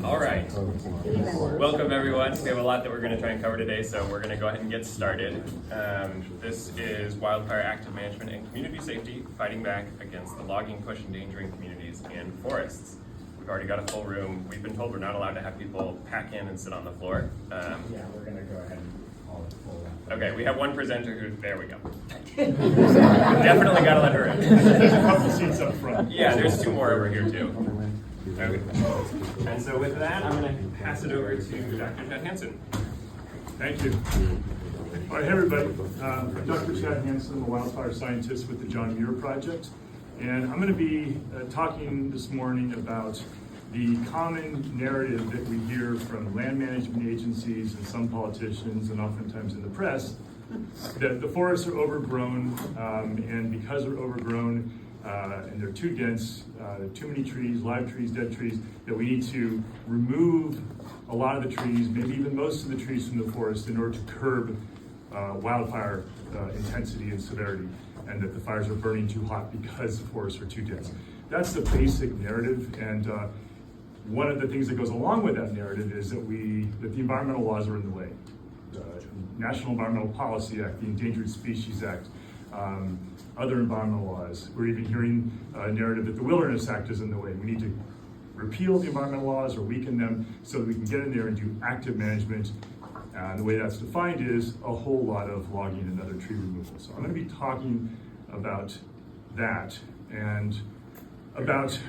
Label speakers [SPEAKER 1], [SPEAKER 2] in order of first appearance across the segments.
[SPEAKER 1] All right. Welcome, everyone. We have a lot that we're going to try and cover today, so we're going to go ahead and get started. This is Wildfire Active Management and Community Safety, fighting back against the logging push endangering communities and forests. We've already got a full room. We've been told we're not allowed to have people pack in and sit on the floor.
[SPEAKER 2] Yeah, we're going to go ahead and call it full.
[SPEAKER 1] Okay, we have one presenter who, there we go. Definitely got to let her in.
[SPEAKER 3] There's a couple seats up front.
[SPEAKER 1] Yeah, there's two more over here, too. Okay. And so with that, I'm going to pass it over to Dr. Chad Hansen.
[SPEAKER 3] Thank you. All right, hey everybody. I'm Dr. Chad Hansen. I'm a wildfire scientist with the John Muir Project. And I'm going to be talking this morning about the common narrative that we hear from land management agencies and some politicians and oftentimes in the press, that the forests are overgrown, and because they're overgrown and they're too dense, too many trees, live trees, dead trees, that we need to remove a lot of the trees, maybe even most of the trees from the forest in order to curb wildfire intensity and severity, and that the fires are burning too hot because the forests are too dense. That's the basic narrative, and one of the things that goes along with that narrative is that the environmental laws are in the way. The National Environmental Policy Act, the Endangered Species Act, other environmental laws. We're even hearing a narrative that the Wilderness Act is in the way. We need to repeal the environmental laws or weaken them so that we can get in there and do active management. The way that's defined is a whole lot of logging and other tree removal. So I'm going to be talking about that and about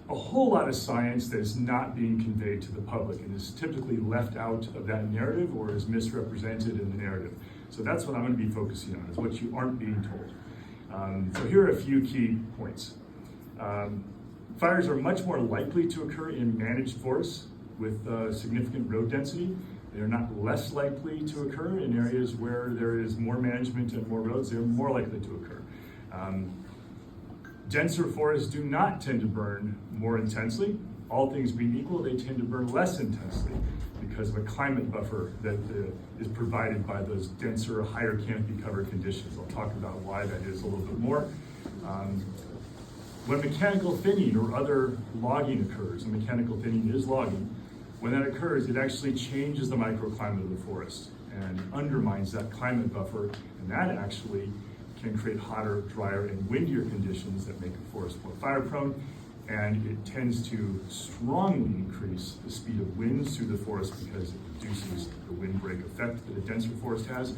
[SPEAKER 3] a whole lot of science that is not being conveyed to the public and is typically left out of that narrative or is misrepresented in the narrative. So that's what I'm going to be focusing on, is what you aren't being told. So here are a few key points. Fires are much more likely to occur in managed forests with significant road density. They're not less likely to occur in areas where there is more management and more roads. They're more likely to occur. Denser forests do not tend to burn more intensely. All things being equal, they tend to burn less intensely because of a climate buffer that is provided by those denser, higher canopy cover conditions. I'll talk about why that is a little bit more. When mechanical thinning or other logging occurs, and mechanical thinning is logging, when that occurs, it actually changes the microclimate of the forest and undermines that climate buffer, and that actually can create hotter, drier, and windier conditions that make a forest more fire prone, and it tends to strongly increase the speed of winds through the forest because it reduces the windbreak effect that a denser forest has,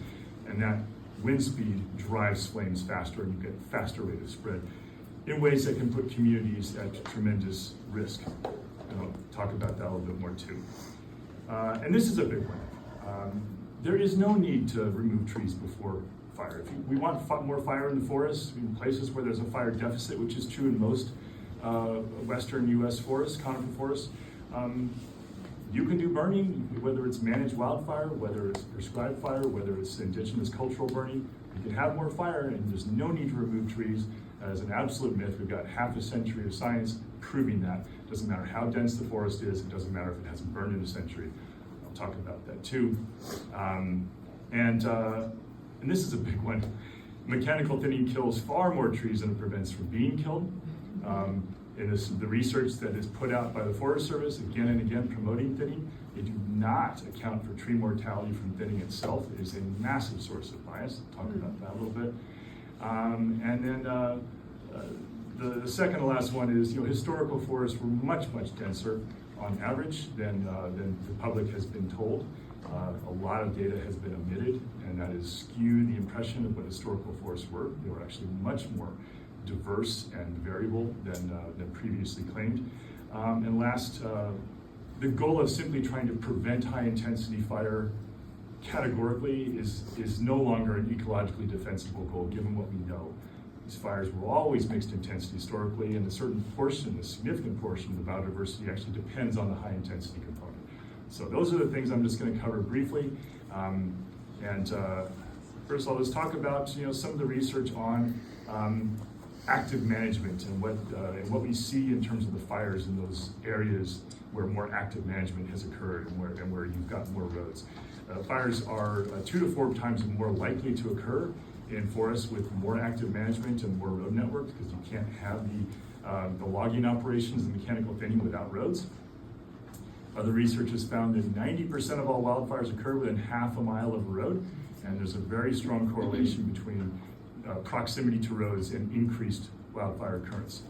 [SPEAKER 3] and that wind speed drives flames faster, and you get a faster rate of spread in ways that can put communities at tremendous risk. And I'll talk about that a little bit more too. And this is a big one. There is no need to remove trees before fire. If we want more fire in the forests, in places where there's a fire deficit, which is true in most western U.S. forests, conifer forests, you can do burning, whether it's managed wildfire, whether it's prescribed fire, whether it's indigenous cultural burning. You can have more fire, and there's no need to remove trees. That is an absolute myth. We've got half a century of science proving that. It doesn't matter how dense the forest is. It doesn't matter if it hasn't burned in a century. I'll talk about that too. And this is a big one. Mechanical thinning kills far more trees than it prevents from being killed. In the research that is put out by the Forest Service, again and again promoting thinning, they do not account for tree mortality from thinning itself. It is a massive source of bias. I'll talk about that a little bit. And then the second to last one is, historical forests were much, much denser on average than the public has been told. A lot of data has been omitted, and that has skewed the impression of what historical forests were. They were actually much more diverse and variable than previously claimed. And last, the goal of simply trying to prevent high intensity fire categorically is no longer an ecologically defensible goal, given what we know. These fires were always mixed intensity historically, and a significant portion of the biodiversity actually depends on the high intensity component. So those are the things I'm just going to cover briefly. First of all, let's talk about some of the research on active management and what we see in terms of the fires in those areas where more active management has occurred and where you've got more roads. Fires are 2 to 4 times more likely to occur in forests with more active management and more road networks, because you can't have the logging operations, the mechanical thinning without roads. Other research has found that 90% of all wildfires occur within half a mile of a road, and there's a very strong correlation between proximity to roads and increased wildfire occurrence.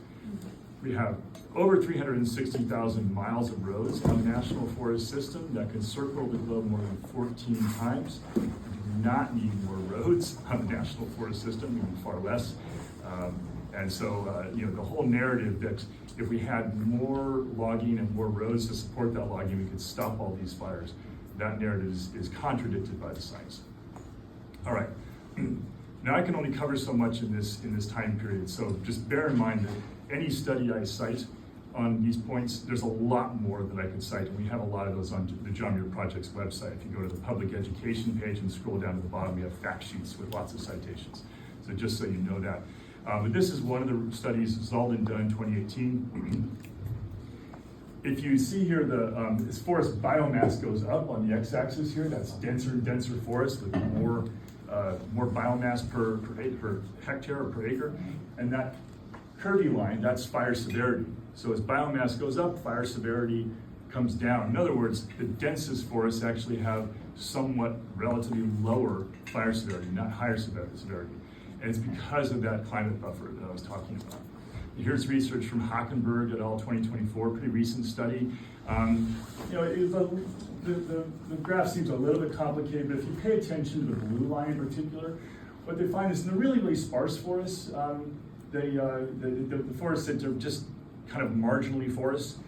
[SPEAKER 3] We have over 360,000 miles of roads on the National Forest System that can circle the globe more than 14 times. We do not need more roads on the National Forest System, we need far less. And so, the whole narrative that if we had more logging and more roads to support that logging, we could stop all these fires. That narrative is contradicted by the science. All right. Now I can only cover so much in this time period, so just bear in mind that any study I cite on these points, there's a lot more that I could cite, and we have a lot of those on the John Muir Project's website. If you go to the public education page and scroll down to the bottom, we have fact sheets with lots of citations. So just so you know that. But this is one of the studies, Zalden done in 2018. If you see here, this forest biomass goes up on the x-axis here. That's denser and denser forest with more biomass per hectare or per acre. And that curvy line, that's fire severity. So as biomass goes up, fire severity comes down. In other words, the densest forests actually have somewhat relatively lower fire severity, not higher severity. And it's because of that climate buffer that I was talking about. Here's research from Hockenberg et al. 2024, pretty recent study. The graph seems a little bit complicated, but if you pay attention to the blue line in particular, what they find is in the really, really sparse forests, the forests that are just kind of marginally forests,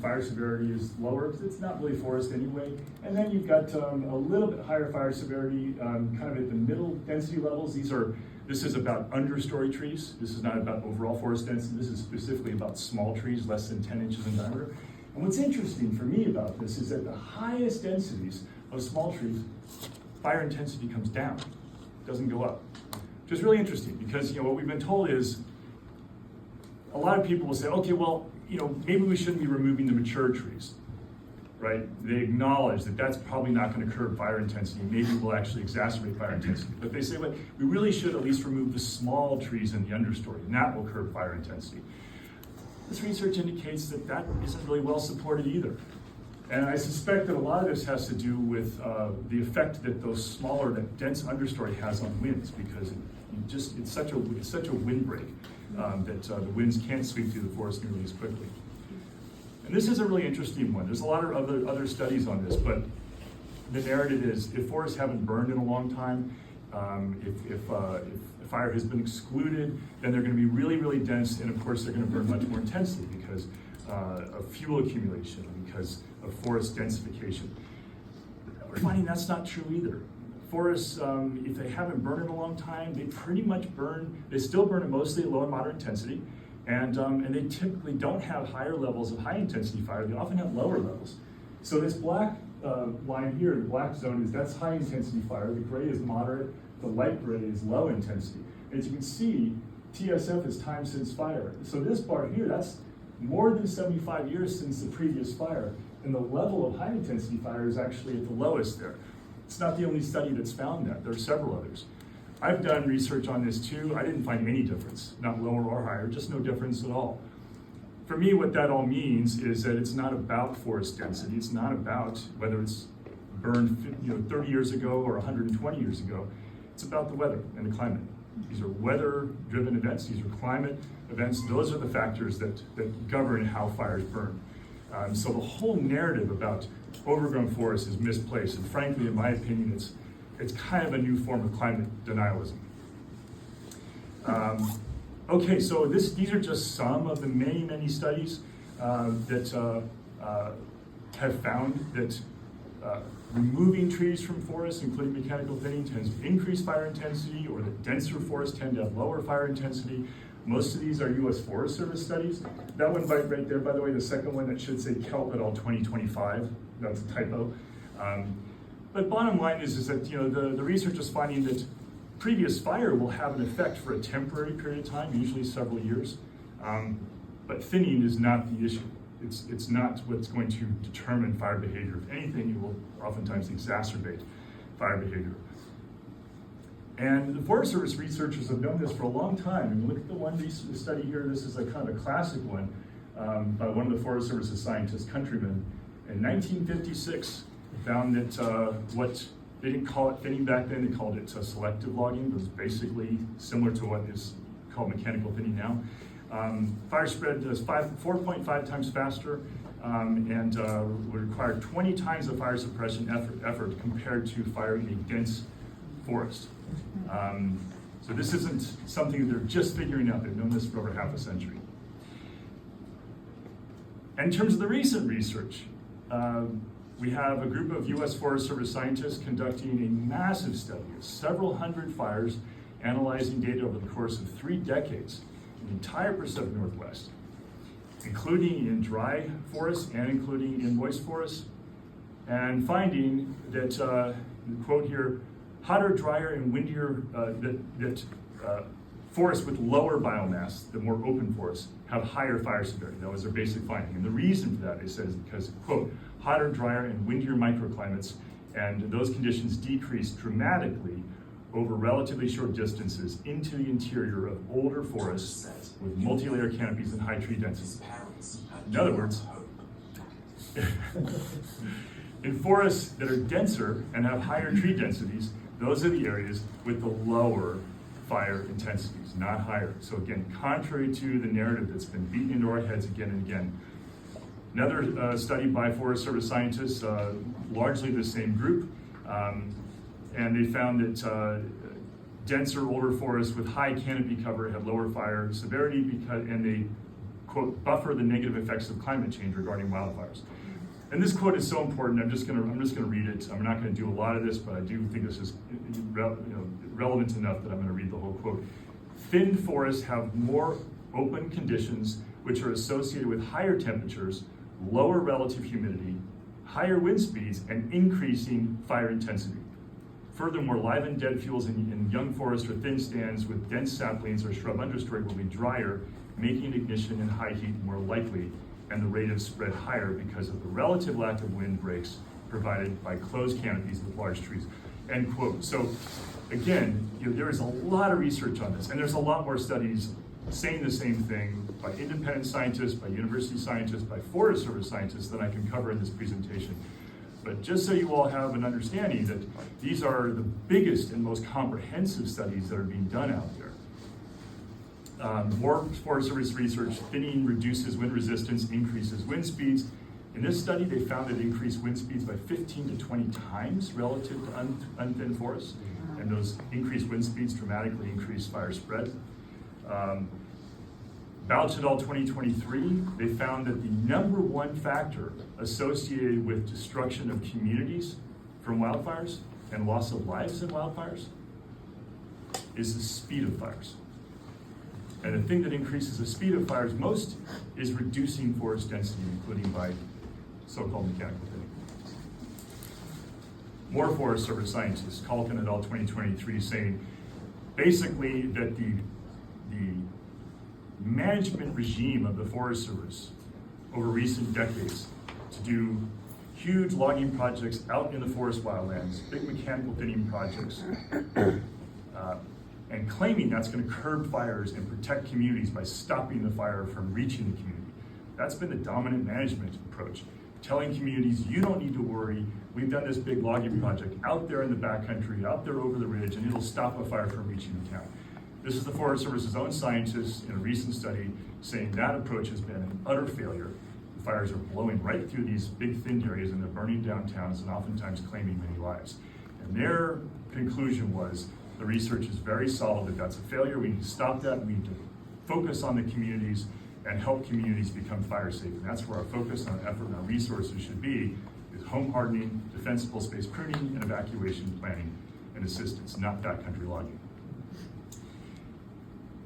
[SPEAKER 3] fire severity is lower because it's not really forest anyway. And then you've got a little bit higher fire severity, kind of at the middle density levels. This is about understory trees. This is not about overall forest density. This is specifically about small trees, less than 10 inches in diameter. And what's interesting for me about this is that the highest densities of small trees, fire intensity comes down, doesn't go up. Which is really interesting because what we've been told is a lot of people will say, okay, well, maybe we shouldn't be removing the mature trees, right? They acknowledge that that's probably not going to curb fire intensity. Maybe it will actually exacerbate fire intensity. But they say, well, we really should at least remove the small trees in the understory, and that will curb fire intensity. This research indicates that that isn't really well supported either. And I suspect that a lot of this has to do with the effect that that dense understory has on winds, because it's such a windbreak that the winds can't sweep through the forest nearly as quickly. And this is a really interesting one. There's a lot of other studies on this, but the narrative is if forests haven't burned in a long time, if fire has been excluded, then they're going to be really, really dense, and of course they're going to burn much more intensely because of fuel accumulation, because of forest densification. We're finding that's not true either. Forests, if they haven't burned in a long time, they pretty much they still burn at mostly low and moderate intensity, and they typically don't have higher levels of high intensity fire. They often have lower levels. So this black line here, the black zone, that's high intensity fire. The gray is moderate. The light gray is low intensity. As you can see, TSF is time since fire. So this bar here, that's more than 75 years since the previous fire. And the level of high intensity fire is actually at the lowest there. It's not the only study that's found that. There are several others. I've done research on this too. I didn't find any difference, not lower or higher, just no difference at all. For me, what that all means is that it's not about forest density. It's not about whether it's burned 30 years ago or 120 years ago. It's about the weather and the climate. These are weather-driven events. These are climate events. Those are the factors that govern how fires burn. So the whole narrative about overgrown forests is misplaced, and frankly, in my opinion, it's kind of a new form of climate denialism. Okay, so these are just some of the many, many studies that have found that removing trees from forests, including mechanical thinning, tends to increase fire intensity, or that denser forests tend to have lower fire intensity. Most of these are U.S. Forest Service studies. That one right there, by the way, the second one that should say PIELC et al. 2025, that's a typo. But bottom line is that the research is finding that previous fire will have an effect for a temporary period of time, usually several years. But thinning is not the issue. It's not what's going to determine fire behavior. If anything, it will oftentimes exacerbate fire behavior. And the Forest Service researchers have known this for a long time. And look at the one study here. This is a kind of a classic one by one of the Forest Service's scientists, Countryman. In 1956, found that what they didn't call it thinning back then, they called it selective logging. It was basically similar to what is called mechanical thinning now. Fire spread is 4.5 times faster and would require 20 times the fire suppression effort compared to fire in a dense forest. So this isn't something they're just figuring out. They've known this for over half a century. In terms of the recent research, we have a group of U.S. Forest Service scientists conducting a massive study of several hundred fires, analyzing data over the course of 3 decades in the entire Pacific Northwest, including in dry forests and including in moist forests, and finding that, quote here, hotter, drier, and windier, forests with lower biomass, the more open forests, have higher fire severity. That was their basic finding. And the reason for that, they said, is because, quote, hotter, drier, and windier microclimates, and those conditions decrease dramatically over relatively short distances into the interior of older forests with multi-layer canopies and high tree density. In other words, in forests that are denser and have higher tree densities, those are the areas with the lower fire intensities, not higher. So again, contrary to the narrative that's been beaten into our heads again and again. Another study by Forest Service scientists, largely the same group, and they found that denser, older forests with high canopy cover had lower fire severity and they, quote, buffer the negative effects of climate change regarding wildfires. And this quote is so important. I'm just gonna read it. I'm not gonna do a lot of this, but I do think this is relevant enough that I'm gonna read the whole quote. Thinned forests have more open conditions which are associated with higher temperatures, lower relative humidity, higher wind speeds, and increasing fire intensity. Furthermore, live and dead fuels in young forest or thin stands with dense saplings or shrub understory will be drier, making ignition in high heat more likely, and the rate of spread higher because of the relative lack of wind breaks provided by closed canopies with large trees, end quote. So again, there is a lot of research on this, and there's a lot more studies saying the same thing by independent scientists, by university scientists, by Forest Service scientists that I can cover in this presentation. But just so you all have an understanding that these are the biggest and most comprehensive studies that are being done out there. More Forest Service research, thinning reduces wind resistance, increases wind speeds. In this study, they found that it increased wind speeds by 15 to 20 times relative to unthinned forests. And those increased wind speeds dramatically increase fire spread. Bouch et al. 2023, they found that the #1 factor associated with destruction of communities from wildfires and loss of lives in wildfires is the speed of fires. And the thing that increases the speed of fires most is reducing forest density, including by so-called mechanical thinning. More Forest Service scientists, Culkin et al. 2023, saying basically that the management regime of the Forest Service over recent decades to do huge logging projects out in the forest wildlands, big mechanical thinning projects, and claiming that's going to curb fires and protect communities by stopping the fire from reaching the community. That's been the dominant management approach. Telling communities, you don't need to worry, we've done this big logging project out there in the backcountry, out there over the ridge, and it'll stop a fire from reaching the town. This is the Forest Service's own scientists in a recent study saying that approach has been an utter failure. The fires are blowing right through these big thin areas and they're burning down towns and oftentimes claiming many lives. And their conclusion was, the research is very solid that that's a failure. We need to stop that. We need to focus on the communities and help communities become fire safe. And that's where our focus and our effort and our resources should be, is home hardening, defensible space pruning, and evacuation planning and assistance, not backcountry logging.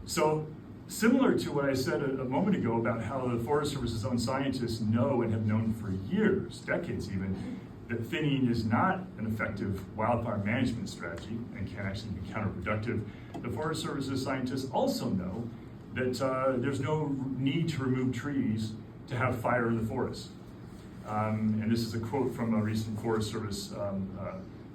[SPEAKER 3] So similar to what I said a moment ago about how the Forest Service's own scientists know and have known for years, decades even, that thinning is not an effective wildfire management strategy and can actually be counterproductive. The Forest Service's scientists also know that there's no need to remove trees to have fire in the forest. And this is a quote from a recent Forest Service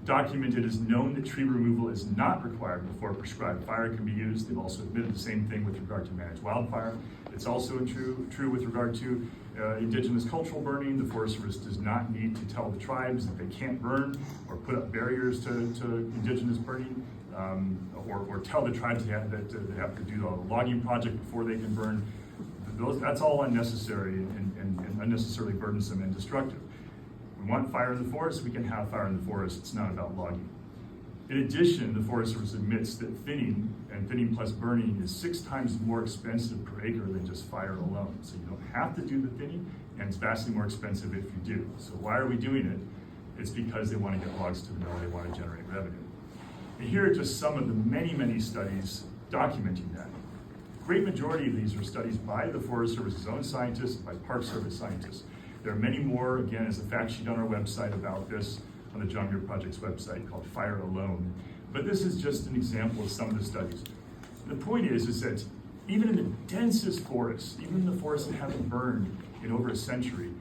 [SPEAKER 3] documented as known that tree removal is not required before prescribed fire can be used. They've also admitted the same thing with regard to managed wildfire. It's also true with regard to indigenous cultural burning. The Forest Service does not need to tell the tribes that they can't burn or put up barriers to indigenous burning, or tell the tribes that they have to do the logging project before they can burn. That's all unnecessary and unnecessarily burdensome and destructive. We want fire in the forest, we can have fire in the forest. It's not about logging. In addition, the Forest Service admits that thinning and thinning plus burning is 6 times more expensive per acre than just fire alone. So you don't have to do the thinning, and it's vastly more expensive if you do. So why are we doing it? It's because they want to get logs to the mill, they want to generate revenue. And here are just some of the many, many studies documenting that. The great majority of these are studies by the Forest Service's own scientists, by Park Service scientists. There are many more, again, as a fact sheet on our website about this, on the John Muir Project's website, called Fire Alone. But this is just an example of some of the studies. The point is that even in the densest forests, even in the forests that haven't burned in over a century,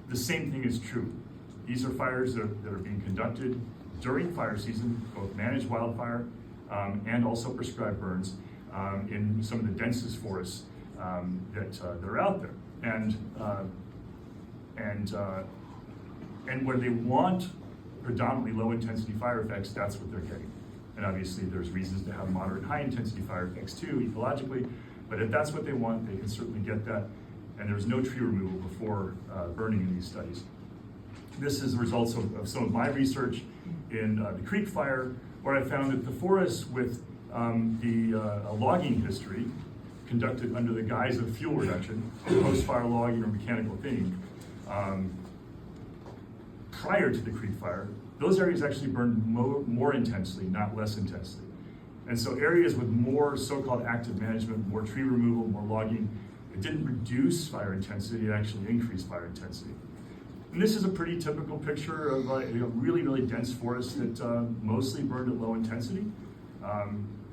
[SPEAKER 3] the same thing is true. These are fires that are being conducted during fire season, both managed wildfire and also prescribed burns in some of the densest forests that are out there. And where they want predominantly low intensity fire effects, that's what they're getting. And obviously there's reasons to have moderate high intensity fire effects too, ecologically, but if that's what they want, they can certainly get that. And there's no tree removal before burning in these studies. This is the results of some of my research in the Creek Fire, where I found that the forests with a logging history conducted under the guise of fuel reduction, post-fire logging or mechanical thinning, prior to the Creek Fire, those areas actually burned more intensely, not less intensely. And so areas with more so-called active management, more tree removal, more logging, it didn't reduce fire intensity, it actually increased fire intensity. And this is a pretty typical picture of a really, really dense forest that mostly burned at low intensity,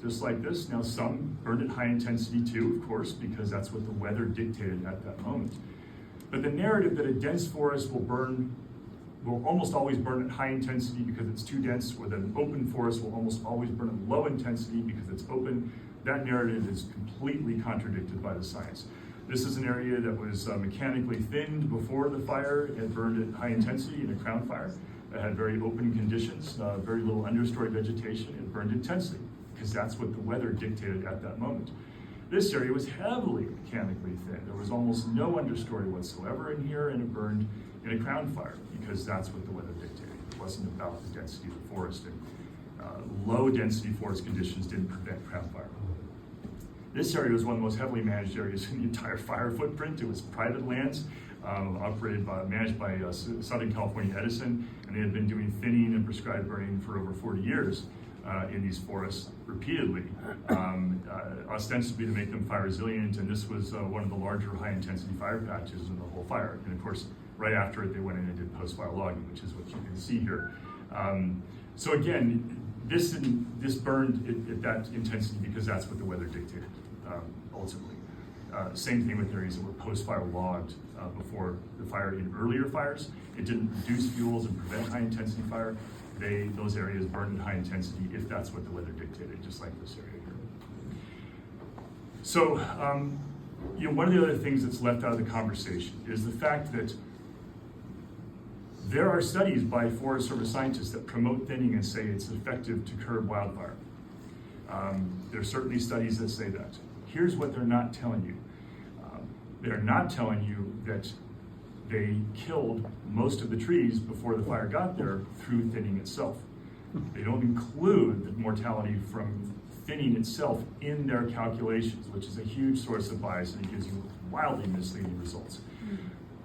[SPEAKER 3] just like this. Now some burned at high intensity too, of course, because that's what the weather dictated at that moment. But the narrative that a dense forest will almost always burn at high intensity because it's too dense, or that an open forest will almost always burn at low intensity because it's open, that narrative is completely contradicted by the science. This is an area that was mechanically thinned before the fire. It burned at high intensity in a crown fire. It had very open conditions, very little understory vegetation. It burned intensely because that's what the weather dictated at that moment. This area was heavily mechanically thinned. There was almost no understory whatsoever in here, and it burned in a crown fire because that's what the weather dictated. It wasn't about the density of the forest, and low density forest conditions didn't prevent crown fire. This area was one of the most heavily managed areas in the entire fire footprint. It was private lands, managed by Southern California Edison, and they had been doing thinning and prescribed burning for over 40 years in these forests repeatedly, ostensibly to make them fire resilient, and this was one of the larger high intensity fire patches in the whole fire. And of course, right after it, they went in and did post-fire logging, which is what you can see here. So again, this burned at that intensity because that's what the weather dictated, ultimately. Same thing with areas that were post-fire logged before the fire in earlier fires. It didn't reduce fuels and prevent high intensity fire. Those areas burned at high intensity if that's what the weather dictated, just like this area here. So, one of the other things that's left out of the conversation is the fact that there are studies by Forest Service scientists that promote thinning and say it's effective to curb wildfire. There are certainly studies that say that. Here's what they're not telling you. They're not telling you that they killed most of the trees before the fire got there through thinning itself. They don't include the mortality from thinning itself in their calculations, which is a huge source of bias, and it gives you wildly misleading results.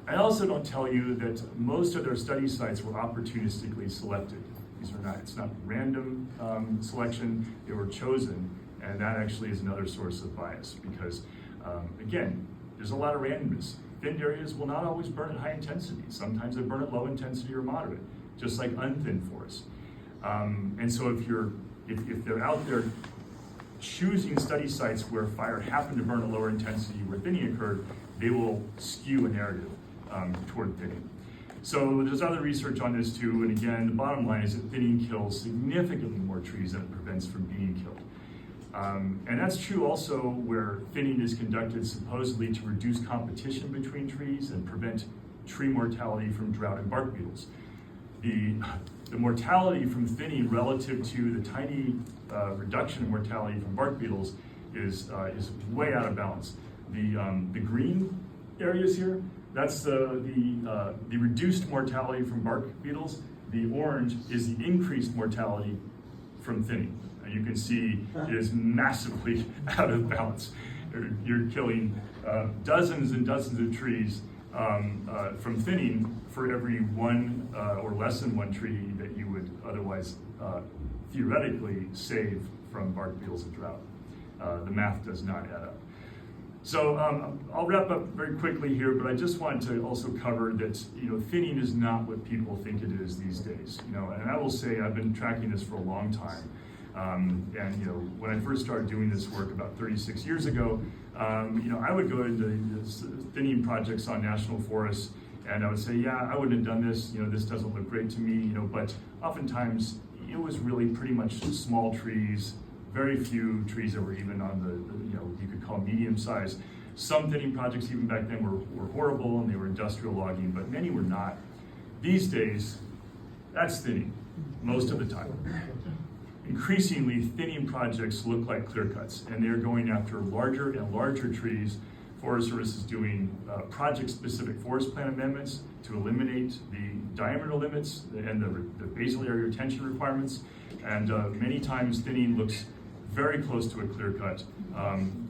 [SPEAKER 3] I also don't tell you that most of their study sites were opportunistically selected. It's not random selection, they were chosen, and that actually is another source of bias because, again, there's a lot of randomness. Thinned areas will not always burn at high intensity. Sometimes they burn at low intensity or moderate, just like unthinned forests. And so if they're out there choosing study sites where fire happened to burn at lower intensity where thinning occurred, they will skew a narrative toward thinning. So there's other research on this too, and again, the bottom line is that thinning kills significantly more trees than it prevents from being killed. And that's true also where thinning is conducted supposedly to reduce competition between trees and prevent tree mortality from drought and bark beetles. The mortality from thinning relative to the tiny reduction in mortality from bark beetles is way out of balance. The green areas here, that's the reduced mortality from bark beetles. The orange is the increased mortality from thinning. And you can see it is massively out of balance. You're killing dozens and dozens of trees from thinning for every one or less than one tree that you would otherwise theoretically save from bark beetles and drought. The math does not add up. So I'll wrap up very quickly here, but I just wanted to also cover that thinning is not what people think it is these days. And I will say I've been tracking this for a long time. And when I first started doing this work about 36 years ago, I would go into thinning projects on national forests, and I would say, yeah, I wouldn't have done this. This doesn't look great to me. But oftentimes it was really pretty much small trees. Very few trees that were even on the you could call medium size. Some thinning projects even back then were horrible and they were industrial logging, but many were not. These days, that's thinning most of the time. Increasingly, thinning projects look like clear cuts, and they're going after larger and larger trees. Forest Service is doing project-specific forest plan amendments to eliminate the diameter limits and the basal area retention requirements. And many times thinning looks very close to a clear cut.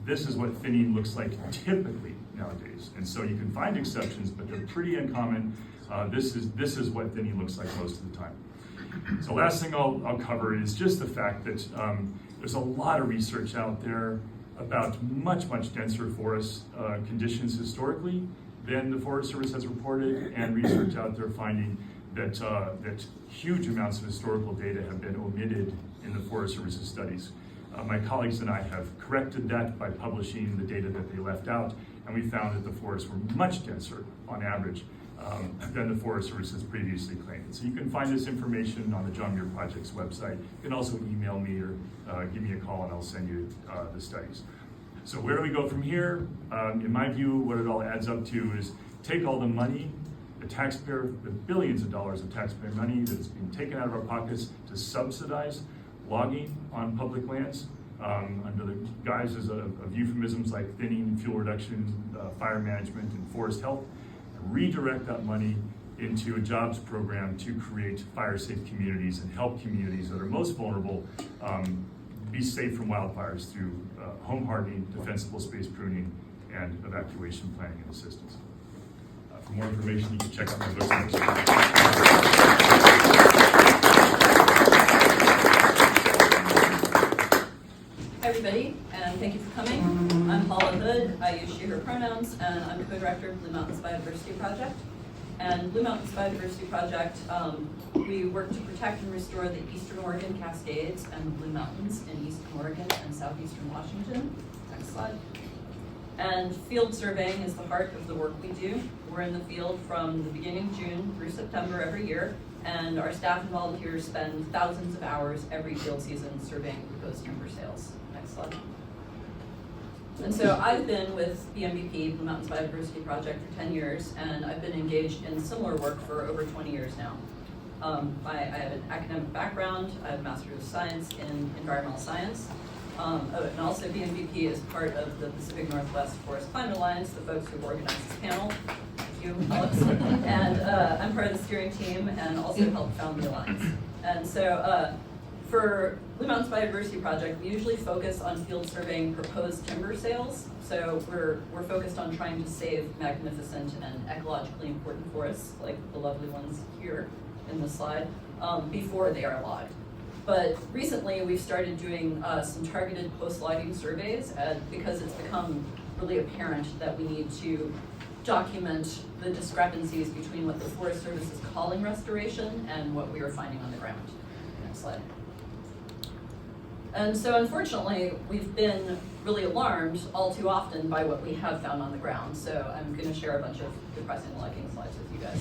[SPEAKER 3] This is what thinning looks like typically nowadays. And so you can find exceptions, but they're pretty uncommon. This is what thinning looks like most of the time. So last thing I'll cover is just the fact that there's a lot of research out there about much denser forest conditions historically than the Forest Service has reported, and research out there finding that huge amounts of historical data have been omitted in the Forest Service's studies. My colleagues and I have corrected that by publishing the data that they left out, and we found that the forests were much denser on average than the Forest Service has previously claimed. So you can find this information on the John Muir Project's website. You can also email me or give me a call and I'll send you the studies. So where do we go from here? In my view, what it all adds up to is take all the money, the billions of dollars of taxpayer money that is being taken out of our pockets to subsidize logging on public lands under the guises of euphemisms like thinning, fuel reduction, fire management, and forest health, and redirect that money into a jobs program to create fire-safe communities and help communities that are most vulnerable be safe from wildfires through home hardening, defensible space pruning, and evacuation planning and assistance. For more information, you can check out my books.
[SPEAKER 4] Hi everybody, and thank you for coming. I'm Paula Hood. I use she, her pronouns, and I'm co-director of Blue Mountains Biodiversity Project. And Blue Mountains Biodiversity Project, we work to protect and restore the Eastern Oregon Cascades and the Blue Mountains in Eastern Oregon and Southeastern Washington. Next slide. And field surveying is the heart of the work we do. We're in the field from the beginning of June through September every year, and our staff and volunteers spend thousands of hours every field season surveying proposed timber sales. Next slide. And so I've been with BMBP, Blue Mountains Biodiversity Project, for 10 years, and I've been engaged in similar work for over 20 years now. I have an academic background. I have a Master's of Science in Environmental Science. And also BMBP is part of the Pacific Northwest Forest Climate Alliance, the folks who organized this panel. Thank you, Alex. And I'm part of the steering team and also helped found the Alliance. And so for Blue Mountains Biodiversity Project, we usually focus on field surveying proposed timber sales. So we're focused on trying to save magnificent and ecologically important forests, like the lovely ones here in this slide, before they are logged. But recently we've started doing some targeted post-logging surveys because it's become really apparent that we need to document the discrepancies between what the Forest Service is calling restoration and what we are finding on the ground. Next slide. And so unfortunately, we've been really alarmed all too often by what we have found on the ground. So I'm going to share a bunch of depressing logging slides with you guys.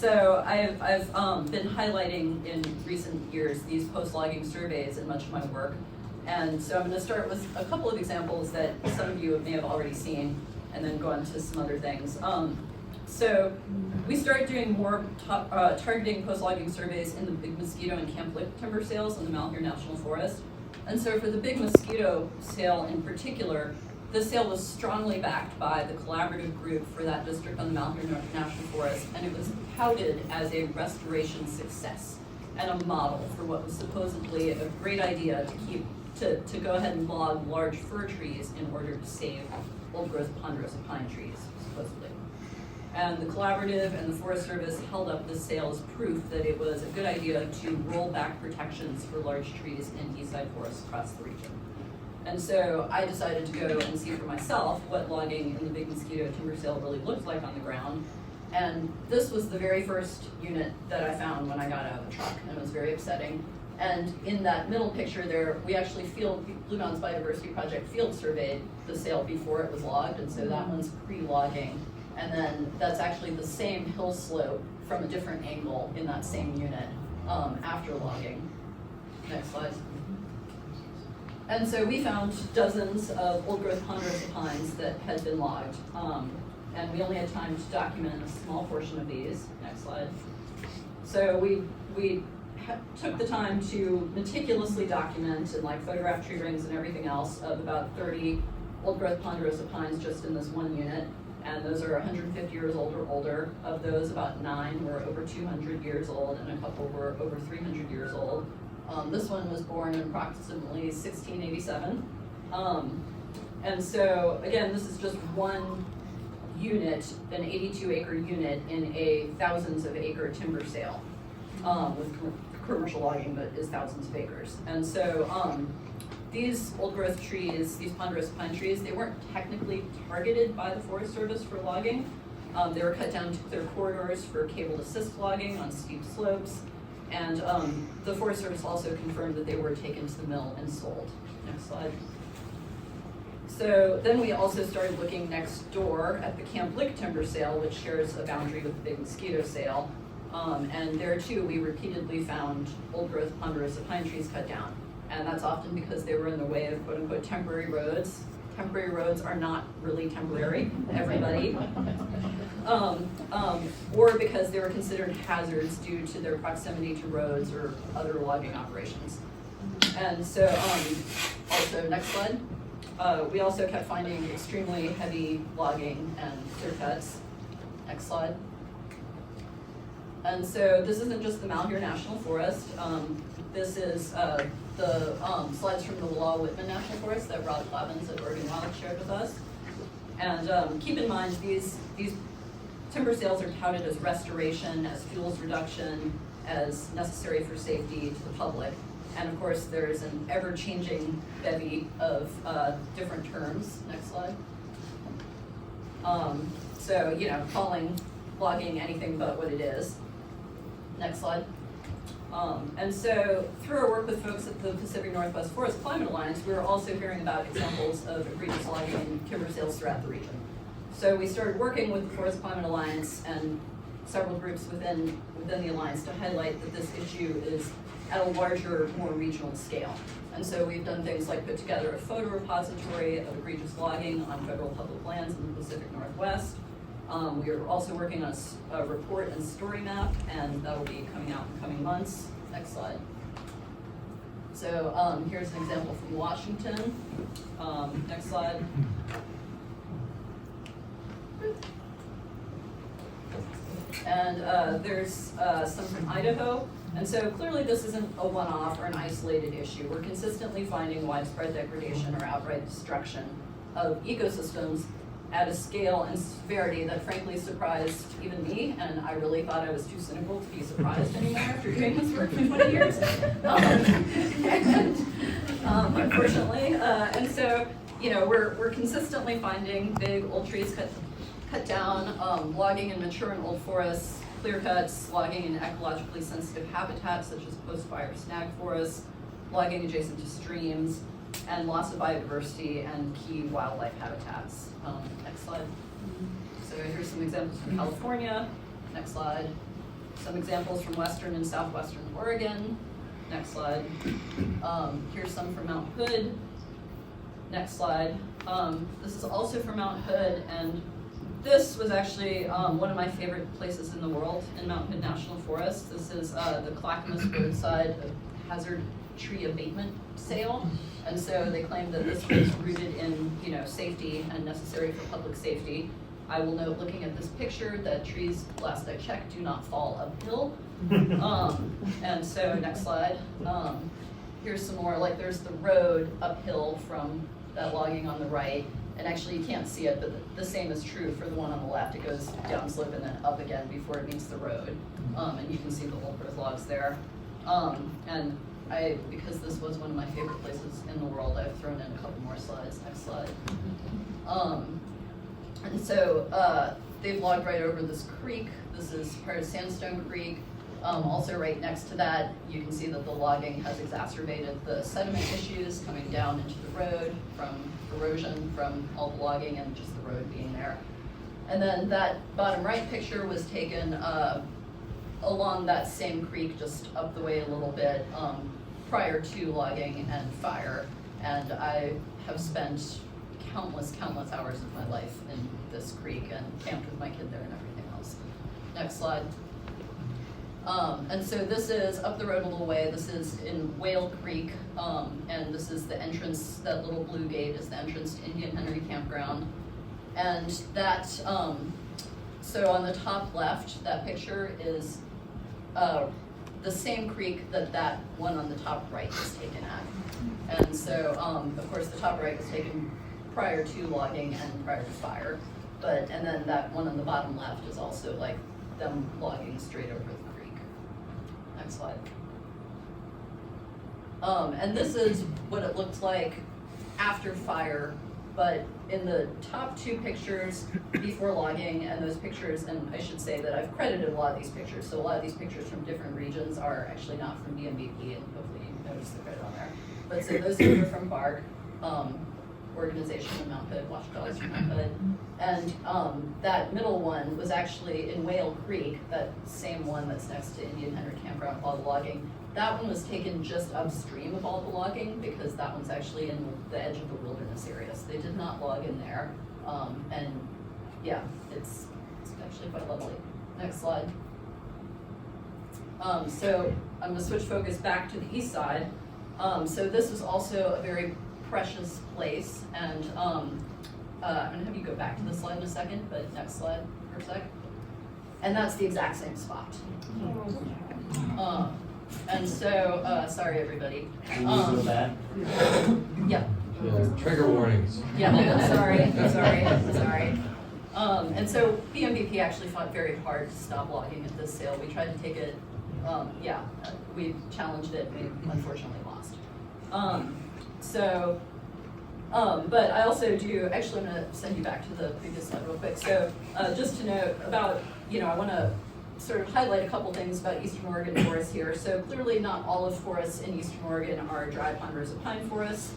[SPEAKER 4] So I've been highlighting in recent years these post-logging surveys in much of my work. And so I'm going to start with a couple of examples that some of you may have already seen, and then go on to some other things. So we started doing more targeting post-logging surveys in the Big Mosquito and Camp Lick timber sales in the Malheur National Forest. And so for the Big Mosquito sale in particular, the sale was strongly backed by the collaborative group for that district on the Malheur National Forest, and it was touted as a restoration success and a model for what was supposedly a great idea to go ahead and log large fir trees in order to save old-growth ponderosa pine trees, supposedly. And the collaborative and the Forest Service held up this sale as proof that it was a good idea to roll back protections for large trees in eastside forests across the region. And so I decided to go and see for myself what logging in the Big Mosquito timber sale really looked like on the ground. And this was the very first unit that I found when I got out of the truck, and it was very upsetting. And in that middle picture there, we actually Blue Mountains Biodiversity Project field surveyed the sale before it was logged, and so that one's pre-logging. And then that's actually the same hill slope from a different angle in that same unit after logging. Next slide. And so we found dozens of old-growth ponderosa pines that had been logged. And we only had time to document a small portion of these. Next slide. So we took the time to meticulously document and photograph tree rings and everything else of about 30 old-growth ponderosa pines just in this one unit. And those are 150 years old or older. Of those, about 9 were over 200 years old, and a couple were over 300 years old. This one was born in approximately 1687. And so, again, this is just one unit, an 82-acre unit in a thousands of acre timber sale with commercial logging, but is thousands of acres. And so these old growth trees, these ponderosa pine trees, they weren't technically targeted by the Forest Service for logging. They were cut down to clear corridors for cabled assist logging on steep slopes. And the Forest Service also confirmed that they were taken to the mill and sold. Next slide. So then we also started looking next door at the Camp Lick timber sale, which shares a boundary with the Big Mosquito sale. And there too, we repeatedly found old growth ponderosa pine trees cut down. And that's often because they were in the way of quote unquote temporary roads. Temporary roads are not really temporary, everybody. Or because they were considered hazards due to their proximity to roads or other logging operations. And so, also, next slide. We also kept finding extremely heavy logging and clear cuts. Next slide. And so this isn't just the Malheur National Forest. This is the slides from the Wallowa-Whitman National Forest that Rod Clavins at Oregon Wild shared with us. And keep in mind, these timber sales are touted as restoration, as fuels reduction, as necessary for safety to the public. And of course, there's an ever-changing bevy of different terms. Next slide. So, calling logging anything but what it is. Next slide. And so through our work with folks at the Pacific Northwest Forest Climate Alliance, we were also hearing about examples of egregious logging and timber sales throughout the region. So we started working with the Forest Climate Alliance and several groups within the Alliance to highlight that this issue is at a larger, more regional scale. And so we've done things like put together a photo repository of egregious logging on federal public lands in the Pacific Northwest. We are also working on a report and story map, and that will be coming out in coming months. Next slide. So here's an example from Washington. Next slide. And there's some from Idaho. And so clearly this isn't a one-off or an isolated issue. We're consistently finding widespread degradation or outright destruction of ecosystems at a scale and severity that frankly surprised even me, and I really thought I was too cynical to be surprised anymore after doing this work for 20 years. Unfortunately, and so we're consistently finding big old trees cut down, logging in mature and old forests, clear cuts, logging in ecologically sensitive habitats such as post-fire snag forests, logging adjacent to streams, and loss of biodiversity and key wildlife habitats. Next slide. So here's some examples from California. Next slide. Some examples from western and southwestern Oregon. Next slide. Here's some from Mount Hood. Next slide. This is also from Mount Hood, and this was actually one of my favorite places in the world in Mount Hood National Forest. This is the Clackamas roadside hazard tree abatement sale. And so they claim that this was rooted in, safety and necessary for public safety. I will note, looking at this picture, that trees, last I checked, do not fall uphill. And so, next slide. Here's some more, like there's the road uphill from that logging on the right. And actually you can't see it, but the same is true for the one on the left. It goes down slope and then up again before it meets the road. And you can see the old growth logs there. And because this was one of my favorite places in the world, I've thrown in a couple more slides. Next slide. And so they've logged right over this creek. This is part of Sandstone Creek. Also right next to that, you can see that the logging has exacerbated the sediment issues coming down into the road from erosion from all the logging and just the road being there. And then that bottom right picture was taken along that same creek, just up the way a little bit, prior to logging and fire. And I have spent countless hours of my life in this creek and camped with my kid there and everything else. Next slide. And so this is up the road a little way. This is in Whale Creek, and this is the entrance. That little blue gate is the entrance to Indian Henry Campground. And that, so on the top left, that picture is the same creek that one on the top right is taken at. And so, of course, the top right was taken prior to logging and prior to fire. And then that one on the bottom left is also like them logging straight over the creek. Next slide. And this is what it looked like after fire, but in the top two pictures before logging, and those pictures, and I should say that I've credited a lot of these pictures, so a lot of these pictures from different regions are actually not from DMVP, and hopefully you notice the credit on there. But so those two are from BARC, organization in Mount Hood, Watchdogs from Mount Hood. And that middle one was actually in Whale Creek, that same one that's next to Indian Henry Campground with all the logging. That one was taken just upstream of all the logging because that one's actually in the edge of the wilderness area. So they did not log in there. And yeah, it's actually quite lovely. Next slide. So I'm gonna switch focus back to the east side. So this is also a very precious place, and I'm gonna have you go back to the slide in a second, but next slide for a sec. And that's the exact same spot. And so, sorry everybody. Yeah.
[SPEAKER 5] Trigger warnings.
[SPEAKER 4] Yeah, I'm sorry. And so PMVP actually fought very hard to stop logging at this sale. We tried to take it, we challenged it, we unfortunately lost. But I also do, actually I'm gonna send you back to the previous slide real quick. So just to note about, I wanna sort of highlight a couple things about Eastern Oregon forests here. So clearly not all of forests in Eastern Oregon are dry ponderosa pine forests.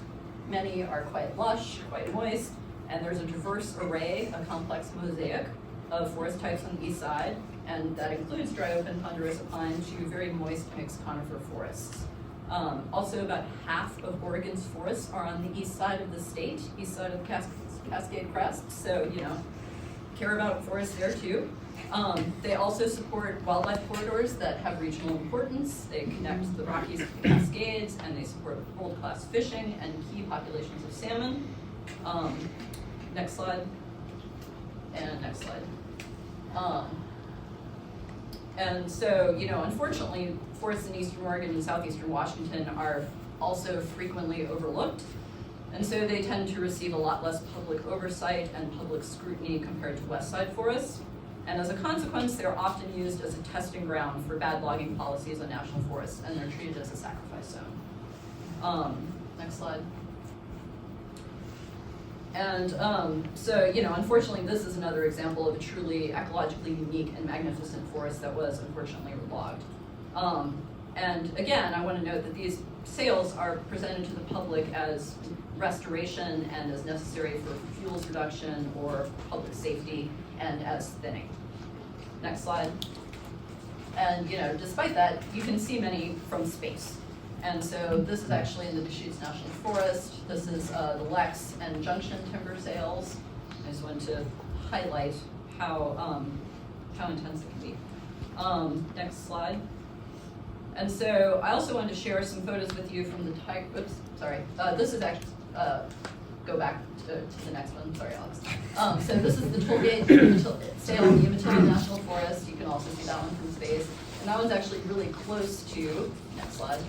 [SPEAKER 4] Many are quite lush, quite moist, and there's a diverse array, a complex mosaic of forest types on the east side, and that includes dry open ponderosa pine to very moist mixed conifer forests. Also, about half of Oregon's forests are on the east side of the state, east side of the Cascade Crest, so, care about forests there too. They also support wildlife corridors that have regional importance. They connect the Rockies to the Cascades, and they support world-class fishing and key populations of salmon. Next slide. And next slide. And so, unfortunately, forests in Eastern Oregon and Southeastern Washington are also frequently overlooked. And so they tend to receive a lot less public oversight and public scrutiny compared to West Side forests. And as a consequence, they're often used as a testing ground for bad logging policies on national forests, and they're treated as a sacrifice zone. Next slide. And so, unfortunately, this is another example of a truly ecologically unique and magnificent forest that was unfortunately logged. And again, I want to note that these sales are presented to the public as restoration and as necessary for fuels reduction or public safety and as thinning. Next slide. And despite that, you can see many from space. And so this is actually in the Deschutes National Forest. This is the Lex and Junction timber sales. I just wanted to highlight how intense it can be. Next slide. And so I also wanted to share some photos with you from the tiger. Oops, sorry. This is actually go back to the next one. Sorry, Alex. So this is the Tollgate sale in the Umatilla National Forest. You can also see that one from space. And that one's actually really close to, next slide,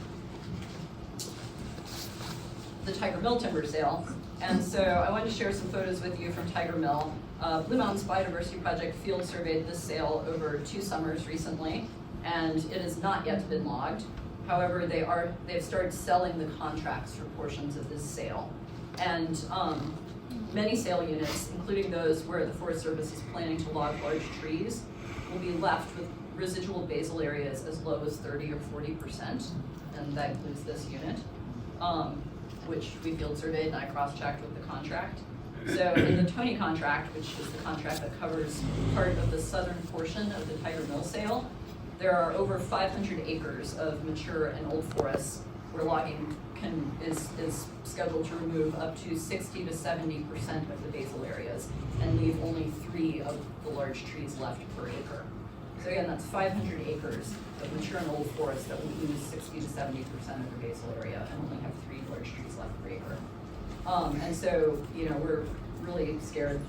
[SPEAKER 4] the Tiger Mill timber sale. And so I wanted to share some photos with you from Tiger Mill. Blue Mountains Biodiversity Project field surveyed this sale over 2 summers recently, and it has not yet been logged. However, they've started selling the contracts for portions of this sale. And many sale units, including those where the Forest Service is planning to log large trees, will be left with residual basal areas as low as 30 or 40%, and that includes this unit, which we field surveyed and I cross-checked with the contract. So in the Tony contract, which is the contract that covers part of the southern portion of the Tiger Mill sale, there are over 500 acres of mature and old forests where logging is scheduled to remove up to 60 to 70% of the basal areas and leave only 3 of the large trees left per acre. So again, that's 500 acres of mature and old forest that will lose 60 to 70% of their basal area and only have 3 large trees left per acre. And so, we're really scared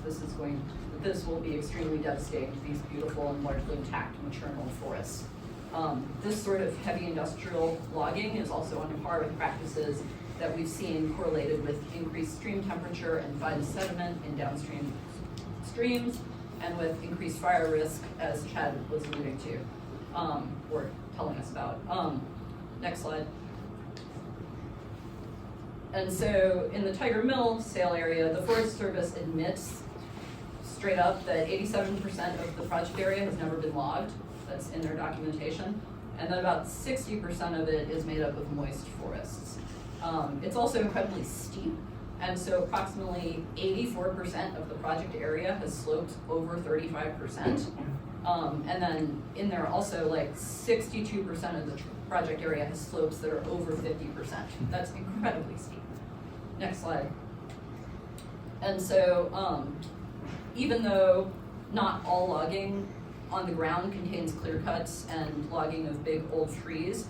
[SPEAKER 4] this will be extremely devastating to these beautiful and largely intact mature and old forests. This sort of heavy industrial logging is also on par with practices that we've seen correlated with increased stream temperature and fine sediment in downstream streams, and with increased fire risk, as Chad was alluding to, or telling us about. Next slide. And so in the Tiger Mill sale area, the Forest Service admits straight up that 87% of the project area has never been logged. That's in their documentation. And then about 60% of it is made up of moist forests. It's also incredibly steep. And so approximately 84% of the project area has sloped over 35%. And then in there also, like 62% of the project area has slopes that are over 50%. That's incredibly steep. Next slide. And so even though not all logging on the ground contains clear cuts and logging of big old trees,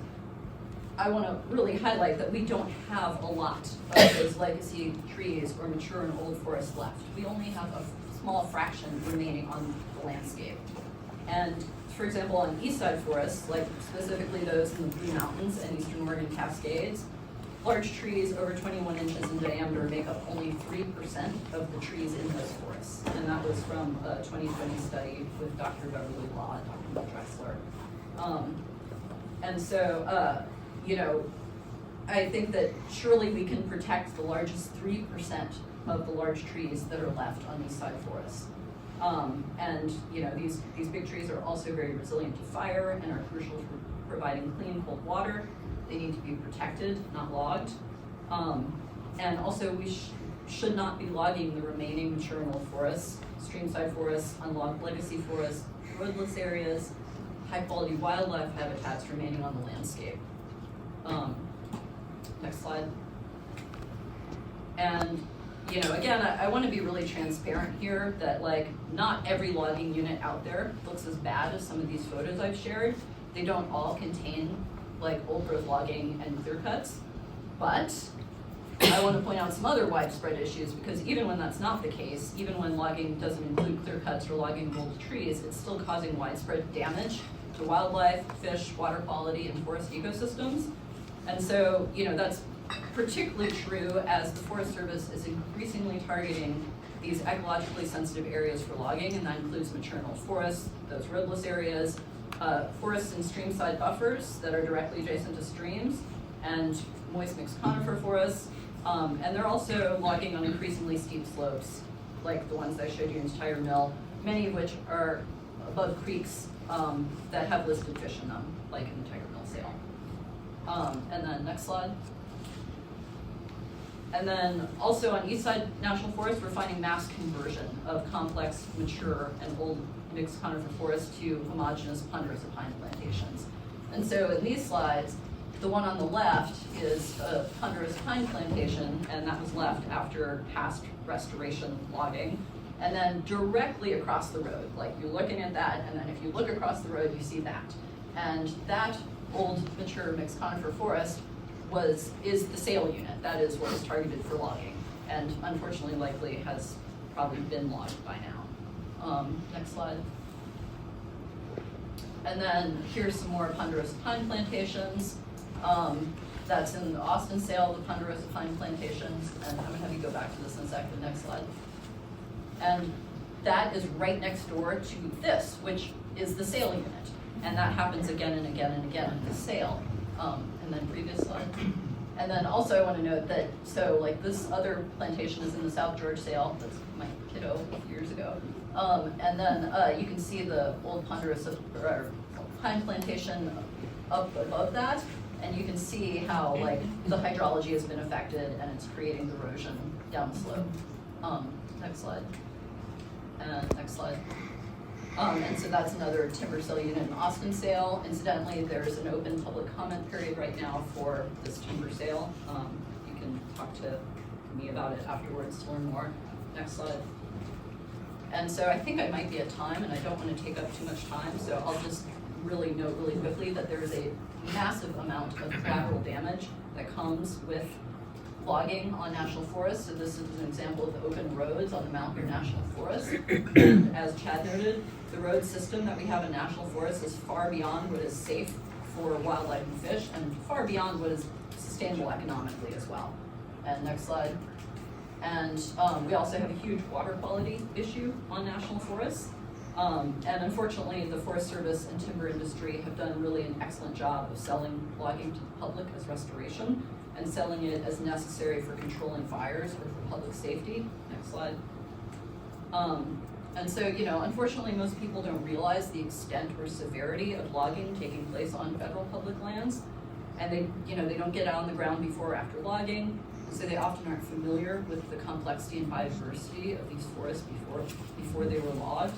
[SPEAKER 4] I want to really highlight that we don't have a lot of those legacy trees or mature and old forests left. We only have a small fraction remaining on the landscape. And for example, on east side forests, like specifically those in the Blue Mountains and Eastern Oregon Cascades, large trees over 21 inches in diameter make up only 3% of the trees in those forests. And that was from a 2020 study with Dr. Beverly Law and Dr. Drexler. And so, I think that surely we can protect the largest 3% of the large trees that are left on east side forests. And these big trees are also very resilient to fire and are crucial for providing clean, cold water. They need to be protected, not logged. And also we should not be logging the remaining mature and old forests, streamside forests, unlogged legacy forests, roadless areas, high quality wildlife habitats remaining on the landscape. Next slide. And again, I want to be really transparent here that not every logging unit out there looks as bad as some of these photos I've shared. They don't all contain old growth logging and clear cuts, but I want to point out some other widespread issues, because even when that's not the case, even when logging doesn't include clear cuts or logging of old trees, it's still causing widespread damage to wildlife, fish, water quality, and forest ecosystems. And so, that's particularly true as the Forest Service is increasingly targeting these ecologically sensitive areas for logging, and that includes mature and old forests, those roadless areas, forests and streamside buffers that are directly adjacent to streams, and moist mixed conifer forests. And they're also logging on increasingly steep slopes, like the ones I showed you in Tiger Mill, many of which are above creeks that have listed fish in them, like in the Tiger Mill sale. And then next slide. And then also on Eastside National Forest, we're finding mass conversion of complex, mature, and old mixed conifer forest to homogeneous ponderosa pine plantations. And so in these slides, the one on the left is a ponderosa pine plantation, and that was left after past restoration logging. And then directly across the road, like you're looking at that, and then if you look across the road, you see that. And that old mature mixed conifer forest is the sale unit. That is what is targeted for logging, and unfortunately likely has probably been logged by now. Next slide. And then here's some more ponderosa pine plantations. That's in the Austin sale, the ponderosa pine plantations, and I'm gonna have you go back to this in a second. Next slide. And that is right next door to this, which is the sale unit. And that happens again and again and again in the sale. And then previous slide. And then also I want to note that, so like this other plantation is in the South George sale. That's my kiddo a few years ago. And then you can see the old ponderosa or pine plantation up above that. And you can see how like the hydrology has been affected and it's creating erosion down the slope. Next slide. And next slide. And so that's another timber sale unit in Austin sale. Incidentally, there's an open public comment period right now for this timber sale. You can talk to me about it afterwards to learn more. Next slide. And so I think I might be at time, and I don't want to take up too much time, so I'll just really note really quickly that there is a massive amount of collateral damage that comes with logging on national forests. So this is an example of the open roads on the Mount Hood National Forest. And as Chad noted, the road system that we have in national forests is far beyond what is safe for wildlife and fish, and far beyond what is sustainable economically as well. And next slide. And we also have a huge water quality issue on national forests. And unfortunately, the Forest Service and timber industry have done really an excellent job of selling logging to the public as restoration and selling it as necessary for controlling fires or for public safety. Next slide. And so, you know, unfortunately, most people don't realize the extent or severity of logging taking place on federal public lands. And they don't get out on the ground before or after logging. So they often aren't familiar with the complexity and biodiversity of these forests before they were logged.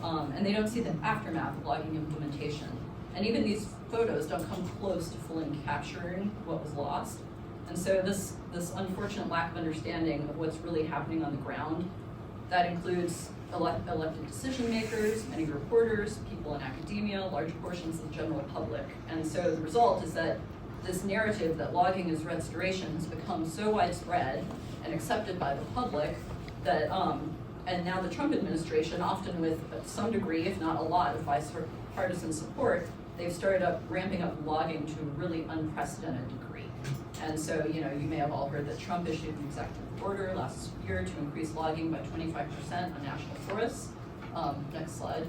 [SPEAKER 4] And they don't see the aftermath of logging implementation. And even these photos don't come close to fully capturing what was lost. And so this unfortunate lack of understanding of what's really happening on the ground, that includes elected decision makers, many reporters, people in academia, large portions of the general public. And so the result is that this narrative that logging is restoration has become so widespread and accepted by the public that, and now the Trump administration, often with some degree, if not a lot, of bipartisan support, they've started ramping up logging to a really unprecedented degree. And so, you know, you may have all heard that Trump issued an executive order last year to increase logging by 25% on national forests. Next slide.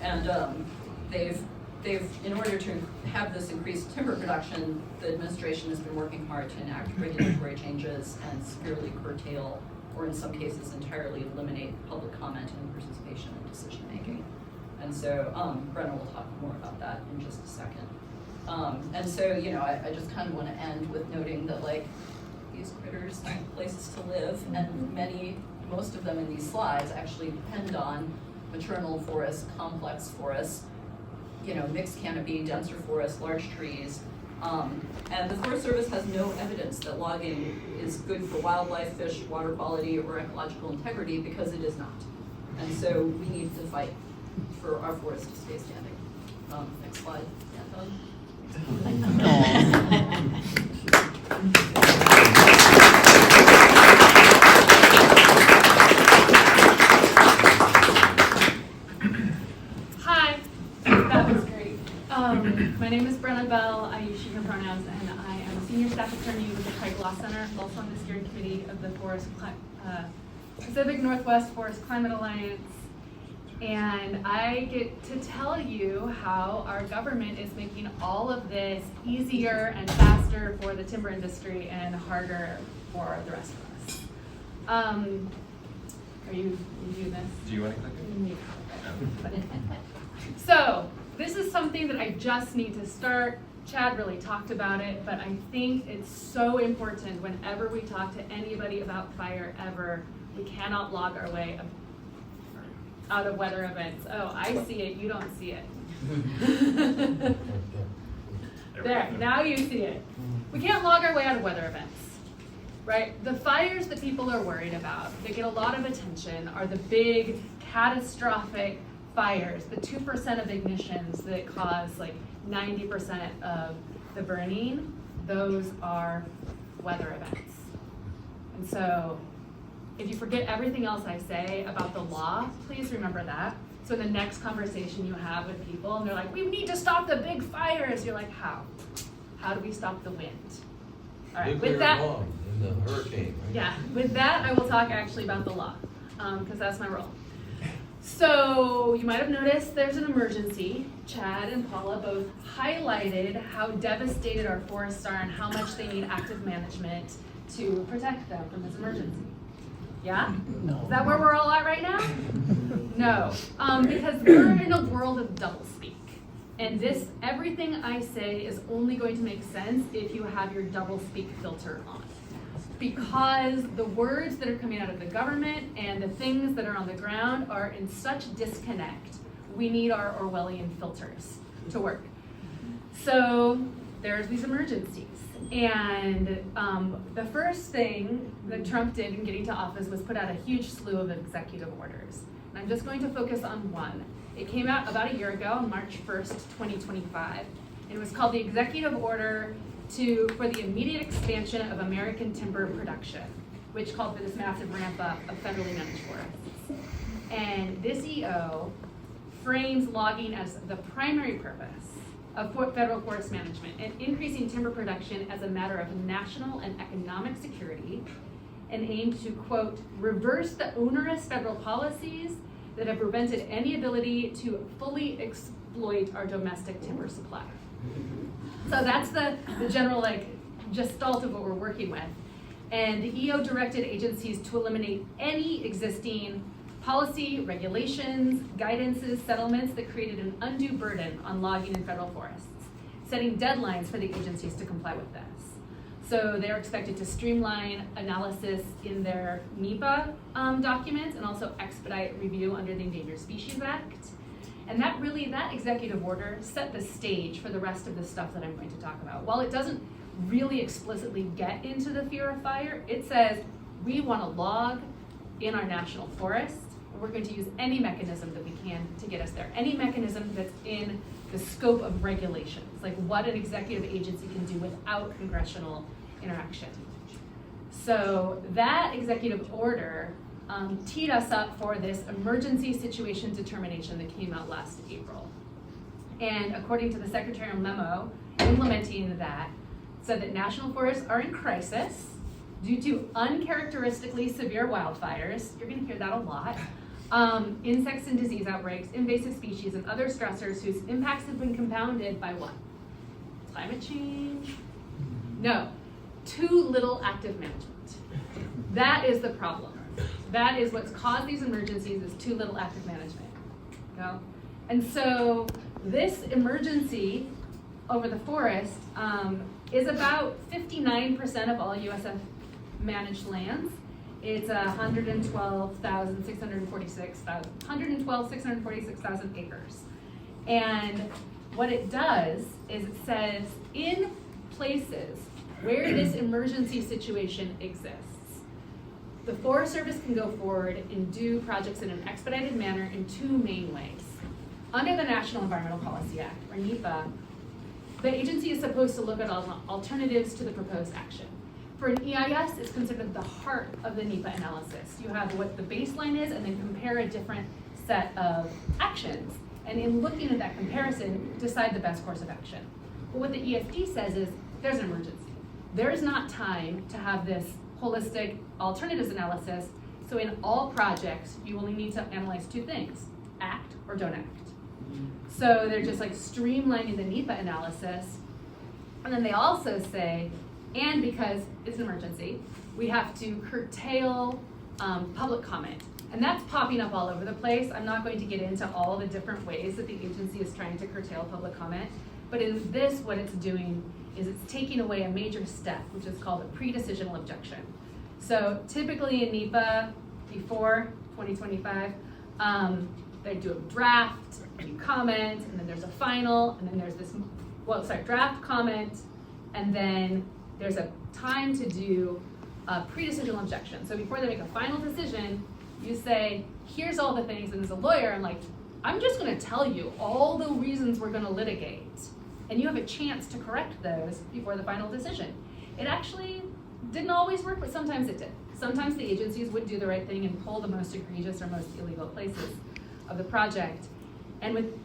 [SPEAKER 4] And they've, in order to have this increased timber production, the administration has been working hard to enact regulatory changes and severely curtail, or in some cases entirely eliminate, public comment and participation in decision making. And so Brenna will talk more about that in just a second. And so, you know, I just kind of want to end with noting that, like, these critters need places to live, and most of them in these slides actually depend on maternal forests, complex forests, you know, mixed canopy, denser forests, large trees. And the Forest Service has no evidence that logging is good for wildlife, fish, water quality, or ecological integrity, because it is not. And so we need to fight for our forests to stay standing. Next slide, Anton.
[SPEAKER 6] Hi, that was great. My name is Brenna Bell. I use she, her pronouns, and I am a senior staff attorney with the Craig Law Center, also on the steering committee of the Pacific Northwest Forest Climate Alliance. And I get to tell you how our government is making all of this easier and faster for the timber industry and harder for the rest of us. Are you doing this?
[SPEAKER 1] Do you want to click it?
[SPEAKER 6] So this is something that I just need to start. Chad really talked about it, but I think it's so important whenever we talk to anybody about fire ever. We cannot log our way out of weather events. Oh, I see it, you don't see it. There, now you see it. We can't log our way out of weather events, right? The fires that people are worried about, that get a lot of attention, are the big catastrophic fires, the 2% of ignitions that cause like 90% of the burning. Those are weather events. And so if you forget everything else I say about the law, please remember that. So in the next conversation you have with people and they're like, we need to stop the big fires. You're like, how? How do we stop the wind? All right,
[SPEAKER 5] Nuclear
[SPEAKER 6] with that,
[SPEAKER 5] bomb in the hurricane, right?
[SPEAKER 6] yeah, with that I will talk actually about the law, because that's my role. So you might have noticed there's an emergency. Chad and Paula both highlighted how devastated our forests are and how much they need active management to protect them from this emergency. Yeah? No. Is that where we're all at right now? No, because we're in a world of doublespeak. And everything I say is only going to make sense if you have your doublespeak filter on. Because the words that are coming out of the government and the things that are on the ground are in such disconnect, we need our Orwellian filters to work. So there's these emergencies. And the first thing that Trump did in getting to office was put out a huge slew of executive orders. And I'm just going to focus on one. It came out about a year ago, on March 1st, 2025. And it was called the Executive Order for the immediate expansion of American timber production, which called for this massive ramp up of federally managed forests. And this EO frames logging as the primary purpose of federal forest management and increasing timber production as a matter of national and economic security, and aimed to, quote, reverse the onerous federal policies that have prevented any ability to fully exploit our domestic timber supply. So that's the general gestalt of what we're working with. And the EO directed agencies to eliminate any existing policy, regulations, guidances, settlements that created an undue burden on logging in federal forests, setting deadlines for the agencies to comply with this. So they're expected to streamline analysis in their NEPA documents and also expedite review under the Endangered Species Act. And that executive order set the stage for the rest of the stuff that I'm going to talk about. While it doesn't really explicitly get into the fear of fire, it says we want to log in our national forest, and we're going to use any mechanism that we can to get us there. Any mechanism that's in the scope of regulations, like what an executive agency can do without congressional interaction. So that executive order teed us up for this emergency situation determination that came out last April. And according to the secretarial memo implementing that, said that national forests are in crisis due to uncharacteristically severe wildfires. You're going to hear that a lot. Insects and disease outbreaks, invasive species, and other stressors whose impacts have been compounded by what? Climate change? No, too little active management. That is the problem. That is what's caused these emergencies, is too little active management. Go. And so this emergency over the forest is about 59% of all USF managed lands. It's 112,646,000 acres. And what it does is it says in places where this emergency situation exists, the Forest Service can go forward and do projects in an expedited manner in two main ways. Under the National Environmental Policy Act, or NEPA, the agency is supposed to look at alternatives to the proposed action. For an EIS, it's considered the heart of the NEPA analysis. You have what the baseline is and then compare a different set of actions. And in looking at that comparison, decide the best course of action. But what the EFD says is there's an emergency. There's not time to have this holistic alternatives analysis. So in all projects, you only need to analyze two things: act or don't act. So they're just streamlining the NEPA analysis. And then they also say, and because it's an emergency, we have to curtail public comment. And that's popping up all over the place. I'm not going to get into all the different ways that the agency is trying to curtail public comment. But in this, what it's doing is it's taking away a major step, which is called a pre-decisional objection. So typically in NEPA, before 2025, They do a draft, you comment, and then there's a final, and then there's this, draft, comment, and then there's a time to do a pre-decisional objection. So before they make a final decision, you say, here's all the things, and as a lawyer, I'm like, I'm just gonna tell you all the reasons we're gonna litigate, and you have a chance to correct those before the final decision. It actually didn't always work, but sometimes it did. Sometimes the agencies would do the right thing and pull the most egregious or most illegal places of the project. And with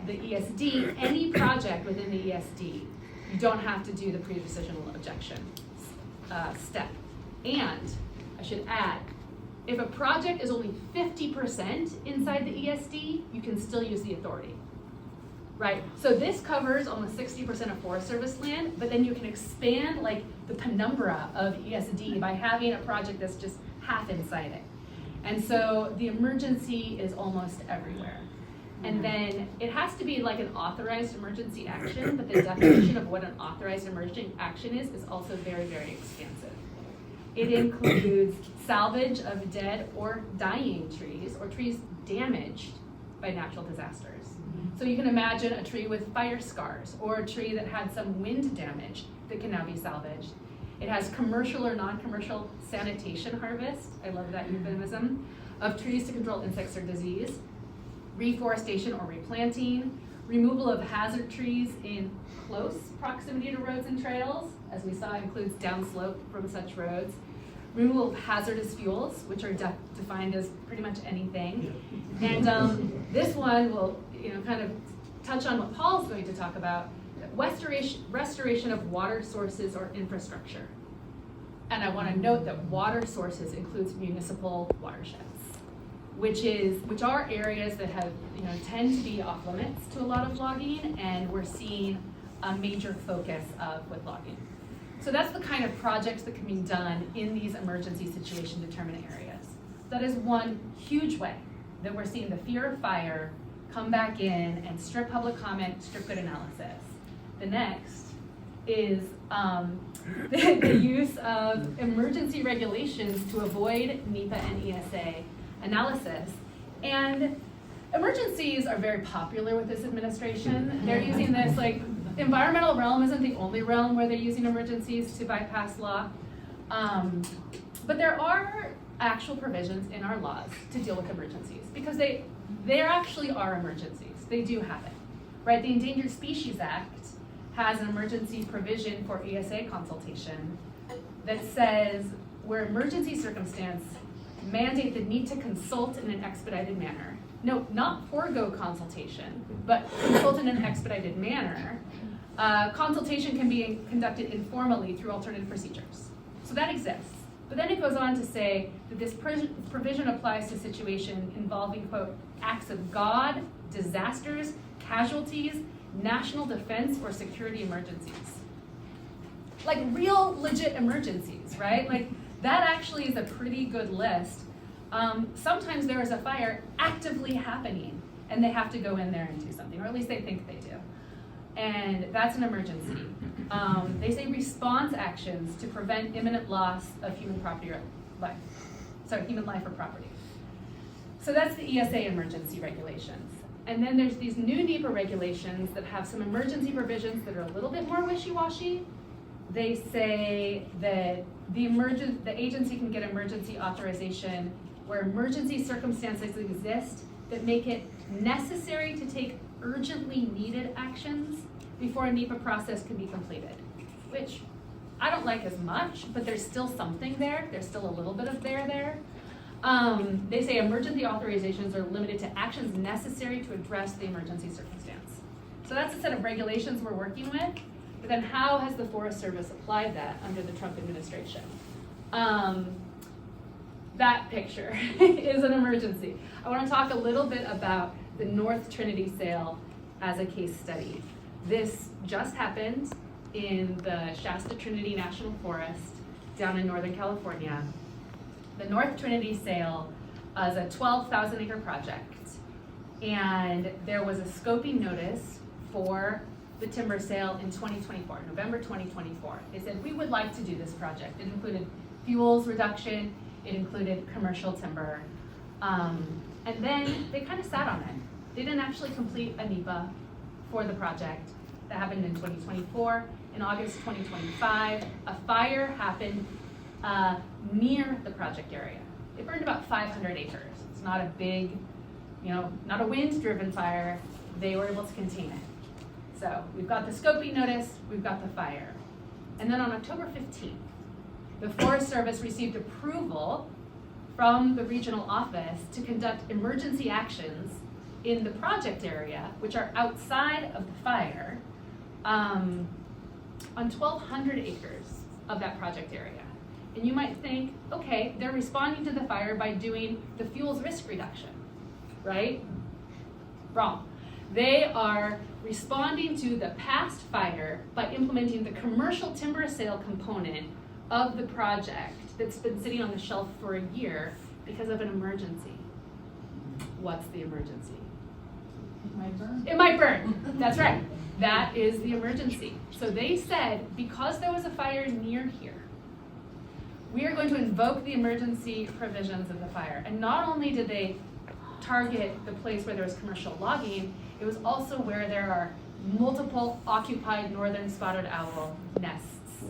[SPEAKER 6] the ESD, any project within the ESD, you don't have to do the pre-decisional objection step. And I should add, if a project is only 50% inside the ESD, you can still use the authority, right? So this covers almost 60% of Forest Service land, but then you can expand like the penumbra of ESD by having a project that's just half inside it. And so the emergency is almost everywhere. And then it has to be like an authorized emergency action, but the definition of what an authorized emergency action is also very, very expansive. It includes salvage of dead or dying trees or trees damaged by natural disasters. So you can imagine a tree with fire scars or a tree that had some wind damage that can now be salvaged. It has commercial or non-commercial sanitation harvest, I love that euphemism, of trees to control insects or disease, reforestation or replanting, removal of hazard trees in close proximity to roads and trails, as we saw includes downslope from such roads, removal of hazardous fuels, which are defined as pretty much anything. And this one will kind of touch on what Paul's going to talk about, restoration of water sources or infrastructure. And I want to note that water sources includes municipal watersheds, which are areas that have tend to be off limits to a lot of logging, and we're seeing a major focus with logging. So that's the kind of projects that can be done in these emergency situation determinant areas. That is one huge way that we're seeing the fear of fire come back in and strip public comment, strip good analysis. The next is the use of emergency regulations to avoid NEPA and ESA analysis. And emergencies are very popular with this administration. They're using this, like, environmental realm isn't the only realm where they're using emergencies to bypass law. But there are actual provisions in our laws to deal with emergencies because there actually are emergencies. They do happen, right? The Endangered Species Act has an emergency provision for ESA consultation that says where emergency circumstance mandate the need to consult in an expedited manner. No, not forego consultation, but consult in an expedited manner. Consultation can be conducted informally through alternative procedures. So that exists. But then it goes on to say that this provision applies to situation involving, quote, acts of God, disasters, casualties, national defense, or security emergencies. Like real legit emergencies, right? Like that actually is a pretty good list. Sometimes there is a fire actively happening and they have to go in there and do something, or at least they think they do. And that's an emergency. They say response actions to prevent imminent loss of human property or life. Sorry, human life or property. So that's the ESA emergency regulations. And then there's these new NEPA regulations that have some emergency provisions that are a little bit more wishy-washy. They say that the agency can get emergency authorization where emergency circumstances exist that make it necessary to take urgently needed actions before a NEPA process can be completed, which I don't like as much, but there's still something there. There's still a little bit of there. They say emergency authorizations are limited to actions necessary to address the emergency circumstance. So that's a set of regulations we're working with, but then how has the Forest Service applied that under the Trump administration? That picture is an emergency. I want to talk a little bit about the North Trinity sale as a case study. This just happened in the Shasta Trinity National Forest down in Northern California. The North Trinity sale is a 12,000 acre project, and there was a scoping notice for the timber sale in 2024, November 2024. They said, we would like to do this project. It included fuels reduction, it included commercial timber, And then they kind of sat on it. They didn't actually complete a NEPA for the project. That happened in 2024. In August 2025, a fire happened near the project area. It burned about 500 acres. It's not a big, not a wind-driven fire. They were able to contain it. So we've got the scoping notice, we've got the fire. And then on October 15th, the Forest Service received approval from the regional office to conduct emergency actions in the project area, which are outside of the fire, on 1,200 acres of that project area. And you might think, okay, they're responding to the fire by doing the fuels risk reduction, right? Wrong. They are responding to the past fire by implementing the commercial timber sale component of the project that's been sitting on the shelf for a year because of an emergency. What's the emergency?
[SPEAKER 4] It might burn.
[SPEAKER 6] It might burn. That's right. That is the emergency. So they said, because there was a fire near here, we are going to invoke the emergency provisions of the fire. And not only did they target the place where there was commercial logging, it was also where there are multiple occupied northern spotted owl nests.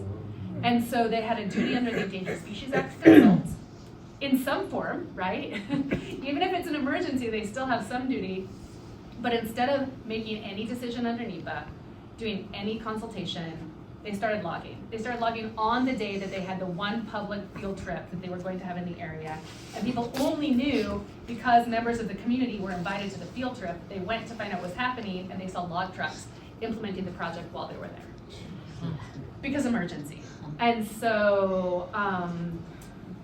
[SPEAKER 6] And so they had a duty under the Endangered Species Act to consult in some form, right? Even if it's an emergency, they still have some duty. But instead of making any decision under NEPA, doing any consultation, they started logging. They started logging on the day that they had the one public field trip that they were going to have in the area. And people only knew because members of the community were invited to the field trip. They went to find out what's happening, and they saw log trucks implementing the project while they were there. Because emergency. And so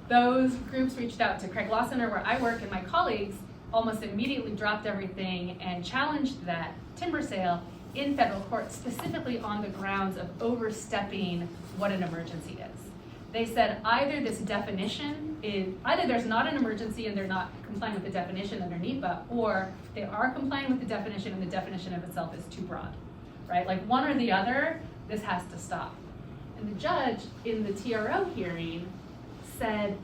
[SPEAKER 6] those groups reached out to Craig Law Center, where I work, and my colleagues almost immediately dropped everything and challenged that timber sale in federal court, specifically on the grounds of overstepping what an emergency is. They said either this definition is, either there's not an emergency and they're not complying with the definition under NEPA, or they are complying with the definition and the definition of itself is too broad, right? Like one or the other, this has to stop. And the judge in the TRO hearing said,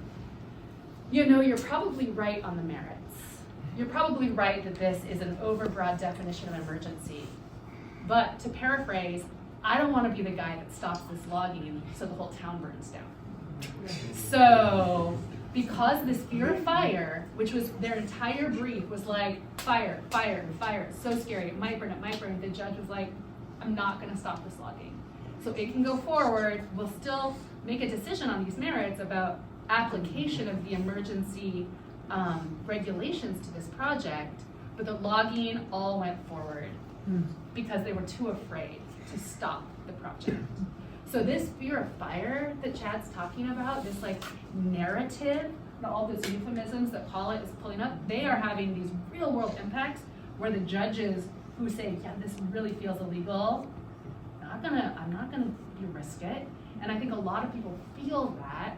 [SPEAKER 6] you're probably right on the merits. You're probably right that this is an overbroad definition of emergency. But to paraphrase, I don't want to be the guy that stops this logging so the whole town burns down. So, because this fear of fire, which was their entire brief, was like, fire, fire, fire, it's so scary, it might burn, the judge was like, I'm not going to stop this logging. So it can go forward, we'll still make a decision on these merits about application of the emergency regulations to this project, but the logging all went forward because they were too afraid to stop the project. So this fear of fire that Chad's talking about, this like narrative, all those euphemisms that Paula is pulling up, they are having these real world impacts where the judges who say, yeah, this really feels illegal, I'm not gonna risk it. And I think a lot of people feel that.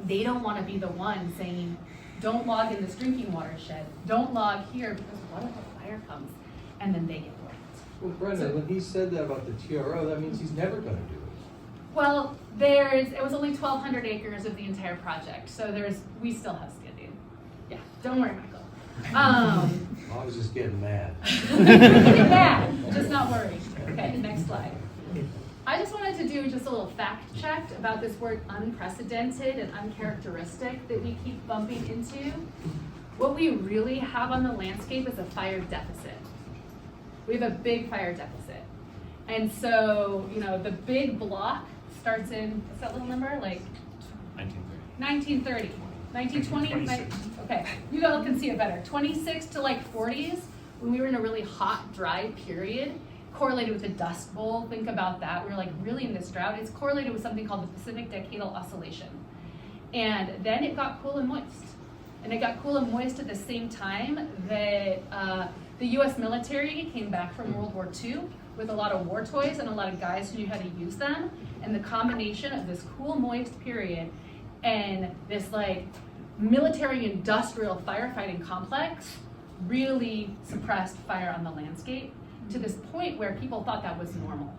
[SPEAKER 6] They don't want to be the one saying, don't log in this drinking watershed, don't log here, because what if a fire comes and then they get wet?
[SPEAKER 5] Well, Brenda, when he said that about the TRO, that means he's never going to do it.
[SPEAKER 6] Well, it was only 1,200 acres of the entire project, so we still have standing. Yeah, don't worry, Michael.
[SPEAKER 5] I was just getting mad.
[SPEAKER 6] Get mad, just not worried. Okay, next slide. I just wanted to do just a little fact check about this word unprecedented and uncharacteristic that we keep bumping into. What we really have on the landscape is a fire deficit. We have a big fire deficit. And so, the big block starts in, what's that little number? Like 1930. 1920? Okay, you all can see it better. 26 to like 40s, when we were in a really hot, dry period, correlated with the Dust Bowl. Think about that. We were like really in this drought. It's correlated with something called the Pacific Decadal Oscillation. And then it got cool and moist. And it got cool and moist at the same time that the US military came back from World War II with a lot of war toys and a lot of guys who knew how to use them. And the combination of this cool, moist period and this like military industrial firefighting complex really suppressed fire on the landscape to this point where people thought that was normal.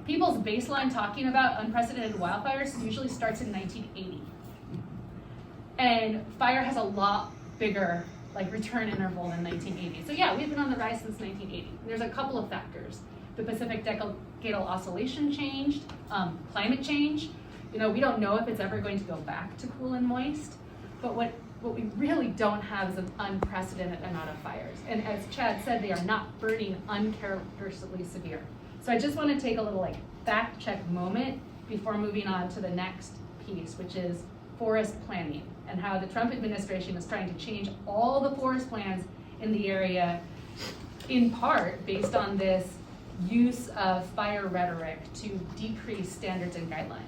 [SPEAKER 6] People's baseline talking about unprecedented wildfires usually starts in 1980. And fire has a lot bigger like return interval in 1980. So yeah, we've been on the rise since 1980. There's a couple of factors. The Pacific Decadal Oscillation changed, climate change. You know, we don't know if it's ever going to go back to cool and moist, but what we really don't have is an unprecedented amount of fires. And as Chad said, they are not burning uncharacteristically severe. So I just want to take a little like fact check moment before moving on to the next piece, which is forest planning and how the Trump administration is trying to change all the forest plans in the area, in part based on this use of fire rhetoric to decrease standards and guidelines.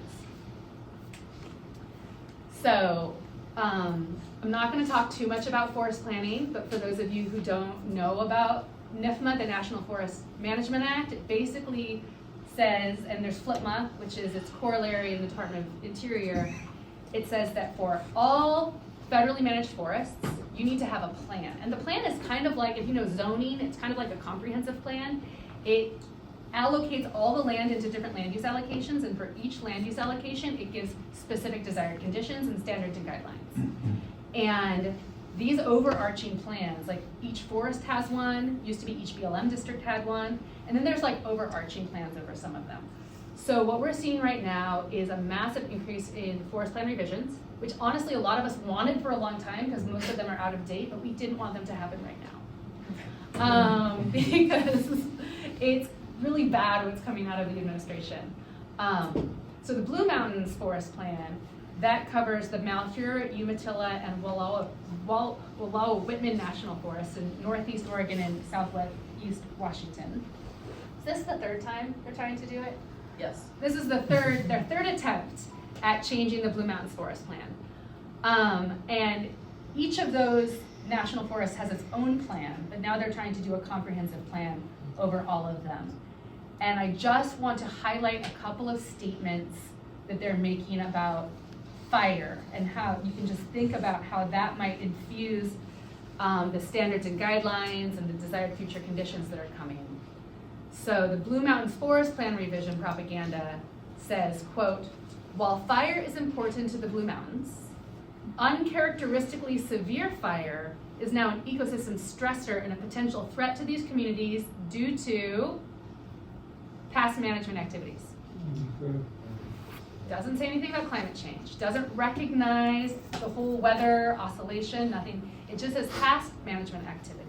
[SPEAKER 6] So I'm not going to talk too much about forest planning, but for those of you who don't know about NIFMA, the National Forest Management Act, it basically says, and there's FLIPMA, which is its corollary in the Department of Interior, it says that for all federally managed forests, you need to have a plan. And the plan is kind of like, if you know zoning, it's kind of like a comprehensive plan. It allocates all the land into different land use allocations, and for each land use allocation, it gives specific desired conditions and standards and guidelines. And these overarching plans, like each forest has one, used to be each BLM district had one, and then there's like overarching plans over some of them. So what we're seeing right now is a massive increase in forest plan revisions, which honestly a lot of us wanted for a long time because most of them are out of date, but we didn't want them to happen right now. Because it's really bad what's coming out of the administration. So the Blue Mountains Forest Plan, that covers the Malheur, Umatilla, and Wallowa-Whitman National Forests in Northeast Oregon and Southwest Washington. Is this the third time they're trying to do it?
[SPEAKER 4] Yes.
[SPEAKER 6] This is their third attempt at changing the Blue Mountains Forest Plan. And each of those national forests has its own plan, but now they're trying to do a comprehensive plan over all of them. And I just want to highlight a couple of statements that they're making about fire and how you can just think about how that might infuse the standards and guidelines and the desired future conditions that are coming. So the Blue Mountains Forest Plan revision propaganda says, quote, while fire is important to the Blue Mountains, uncharacteristically severe fire is now an ecosystem stressor and a potential threat to these communities due to past management activities. Doesn't say anything about climate change, doesn't recognize the whole weather, oscillation, nothing. It just says past management activities.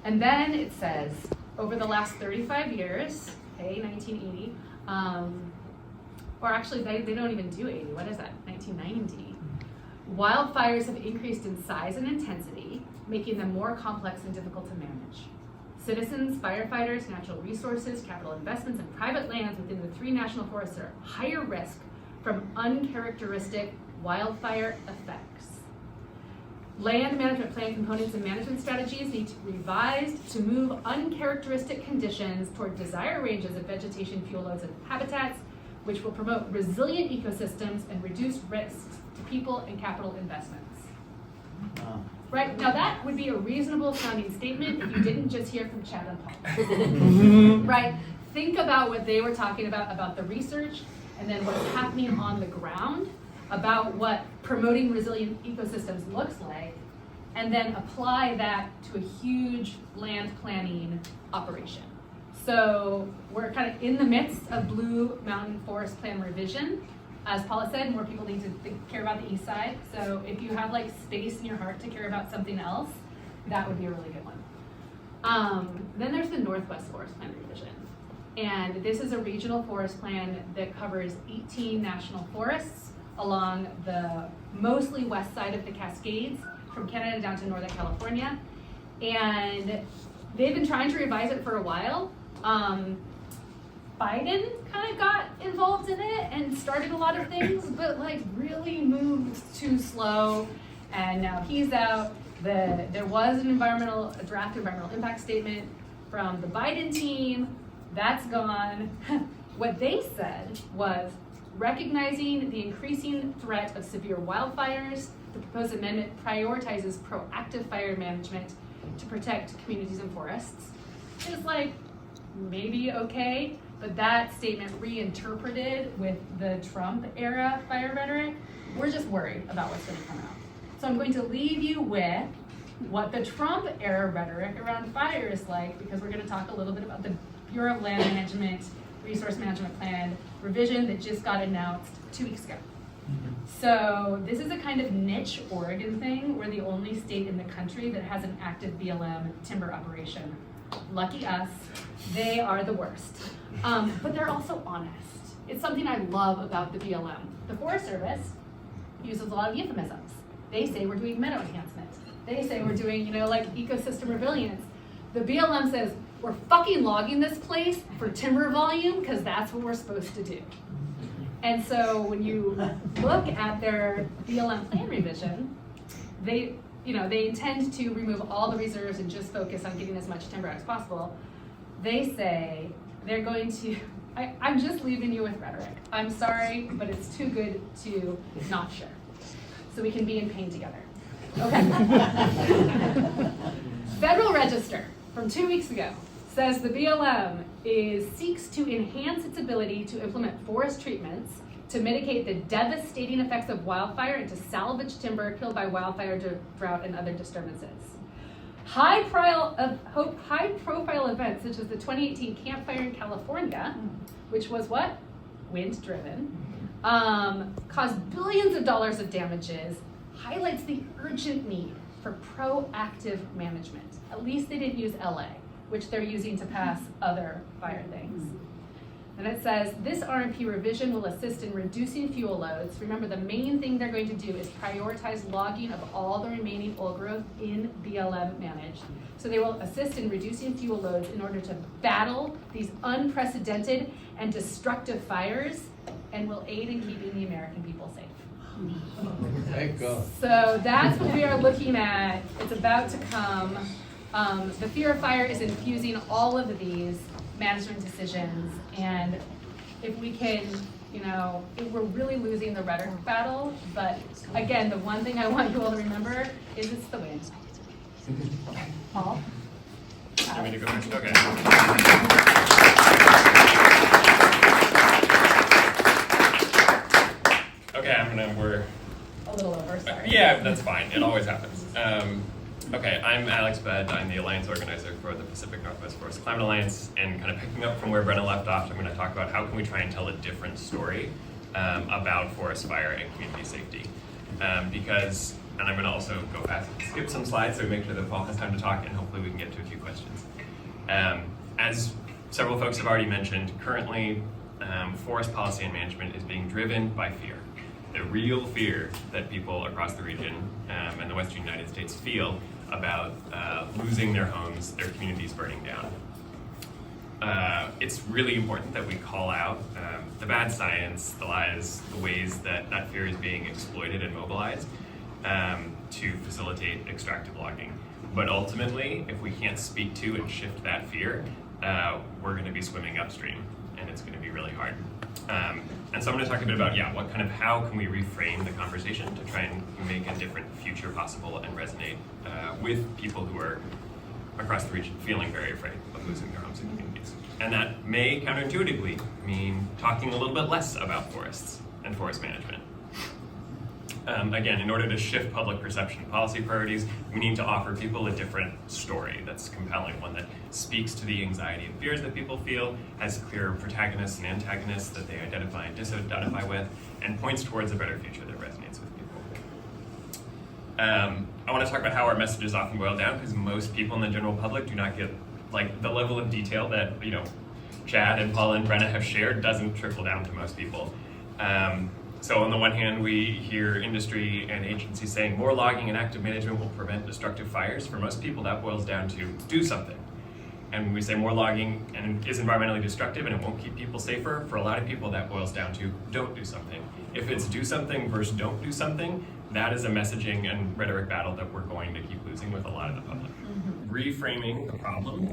[SPEAKER 6] And then it says, over the last 35 years, okay, 1980, or actually they don't even do 80, what is that, 1990. Wildfires have increased in size and intensity, making them more complex and difficult to manage. Citizens, firefighters, natural resources, capital investments, and private lands within the 3 national forests are higher risk from uncharacteristic wildfire effects. Land management plan components and management strategies need to be revised to move uncharacteristic conditions toward desired ranges of vegetation, fuel loads, and habitats, which will promote resilient ecosystems and reduce risks to people and capital investments. Right, now that would be a reasonable sounding statement if you didn't just hear from Chad and Paul. Right, think about what they were talking about the research, and then what's happening on the ground, about what promoting resilient ecosystems looks like, and then apply that to a huge land planning operation. So we're kind of in the midst of Blue Mountain Forest Plan revision. As Paula said, more people need to care about the east side. So if you have like space in your heart to care about something else, that would be a really good one. Then there's the Northwest Forest Plan revision. And this is a regional forest plan that covers 18 national forests along the mostly west side of the Cascades, from Canada down to Northern California. And they've been trying to revise it for a while. Biden kind of got involved in it and started a lot of things, but like really moved too slow. And now he's out. There was a draft environmental impact statement from the Biden team. That's gone. What they said was, recognizing the increasing threat of severe wildfires, the proposed amendment prioritizes proactive fire management to protect communities and forests. It's like, maybe okay, but that statement reinterpreted with the Trump era fire rhetoric, we're just worried about what's going to come out. So I'm going to leave you with
[SPEAKER 7] what the Trump era rhetoric around fire is like, because we're going to talk a little bit about the Bureau of Land Management Resource Management Plan revision that just got announced 2 weeks ago. So this is a kind of niche Oregon thing. We're the only state in the country that has an active BLM timber operation. Lucky us, they are the worst. But they're also honest. It's something I love about the BLM. The Forest Service uses a lot of euphemisms. They say we're doing meadow enhancement. They say we're doing, like ecosystem resilience. The BLM says we're fucking logging this place for timber volume because that's what we're supposed to do. And so when you look at their BLM plan revision, they intend to remove all the reserves and just focus on getting as much timber out as possible. They say they're going to, I'm just leaving you with rhetoric. I'm sorry, but it's too good to not share. So we can be in pain together. Okay. Federal Register from 2 weeks ago says the BLM seeks to enhance its ability to implement forest treatments to mitigate the devastating effects of wildfire and to salvage timber killed by wildfire, drought, and other disturbances. High-profile events such as the 2018 Camp Fire in California, which was what? Wind-driven, caused billions of dollars of damages, highlights the urgent need for proactive management. At least they didn't use LA, which they're using to pass other fire things. And it says, this RMP revision will assist in reducing fuel loads. Remember, the main thing they're going to do is prioritize logging of all the remaining old growth in BLM managed. So they will assist in reducing fuel loads in order to battle these unprecedented and destructive fires and will aid in keeping the American people safe.
[SPEAKER 5] Thank God.
[SPEAKER 7] So that's what we are looking at. It's about to come. The fear of fire is infusing all of these management decisions, and if we can, we're really losing the rhetoric battle, but again, the one thing I want you all to remember is it's the wind. Paul?
[SPEAKER 1] You want me to go first? Okay. Okay, we're
[SPEAKER 7] A little over, sorry.
[SPEAKER 1] Yeah, that's fine. It always happens. Okay, I'm Alex Bed. I'm the Alliance Organizer for the Pacific Northwest Forest Climate Alliance, and kind of picking up from where Brenna left off, I'm going to talk about how can we try and tell a different story about forest fire and community safety. Because, and I'm going to also go fast, skip some slides so we make sure that Paul has time to talk, and hopefully we can get to a few questions. As several folks have already mentioned, currently forest policy and management is being driven by fear. The real fear that people across the region and the Western United States feel about losing their homes, their communities burning down. It's really important that we call out the bad science, the lies, the ways that that fear is being exploited and mobilized to facilitate extractive logging. But ultimately, if we can't speak to and shift that fear, we're going to be swimming upstream, and it's going to be really hard. And so I'm going to talk a bit about, how can we reframe the conversation to try and make a different future possible and resonate with people who are across the region feeling very afraid of losing their homes and communities. And that may counterintuitively mean talking a little bit less about forests and forest management. Again, in order to shift public perception and policy priorities, we need to offer people a different story that's compelling, one that speaks to the anxiety and fears that people feel, has clear protagonists and antagonists that they identify and disidentify with, and points towards a better future that resonates with people. I want to talk about how our messages often boil down, because most people in the general public do not get the level of detail that Chad and Paula and Brenna have shared doesn't trickle down to most people. So on the one hand, we hear industry and agencies saying more logging and active management will prevent destructive fires. For most people, that boils down to do something. And when we say more logging and is environmentally destructive and it won't keep people safer, for a lot of people that boils down to don't do something. If it's do something versus don't do something, that is a messaging and rhetoric battle that we're going to keep losing with a lot of the public. Reframing the problem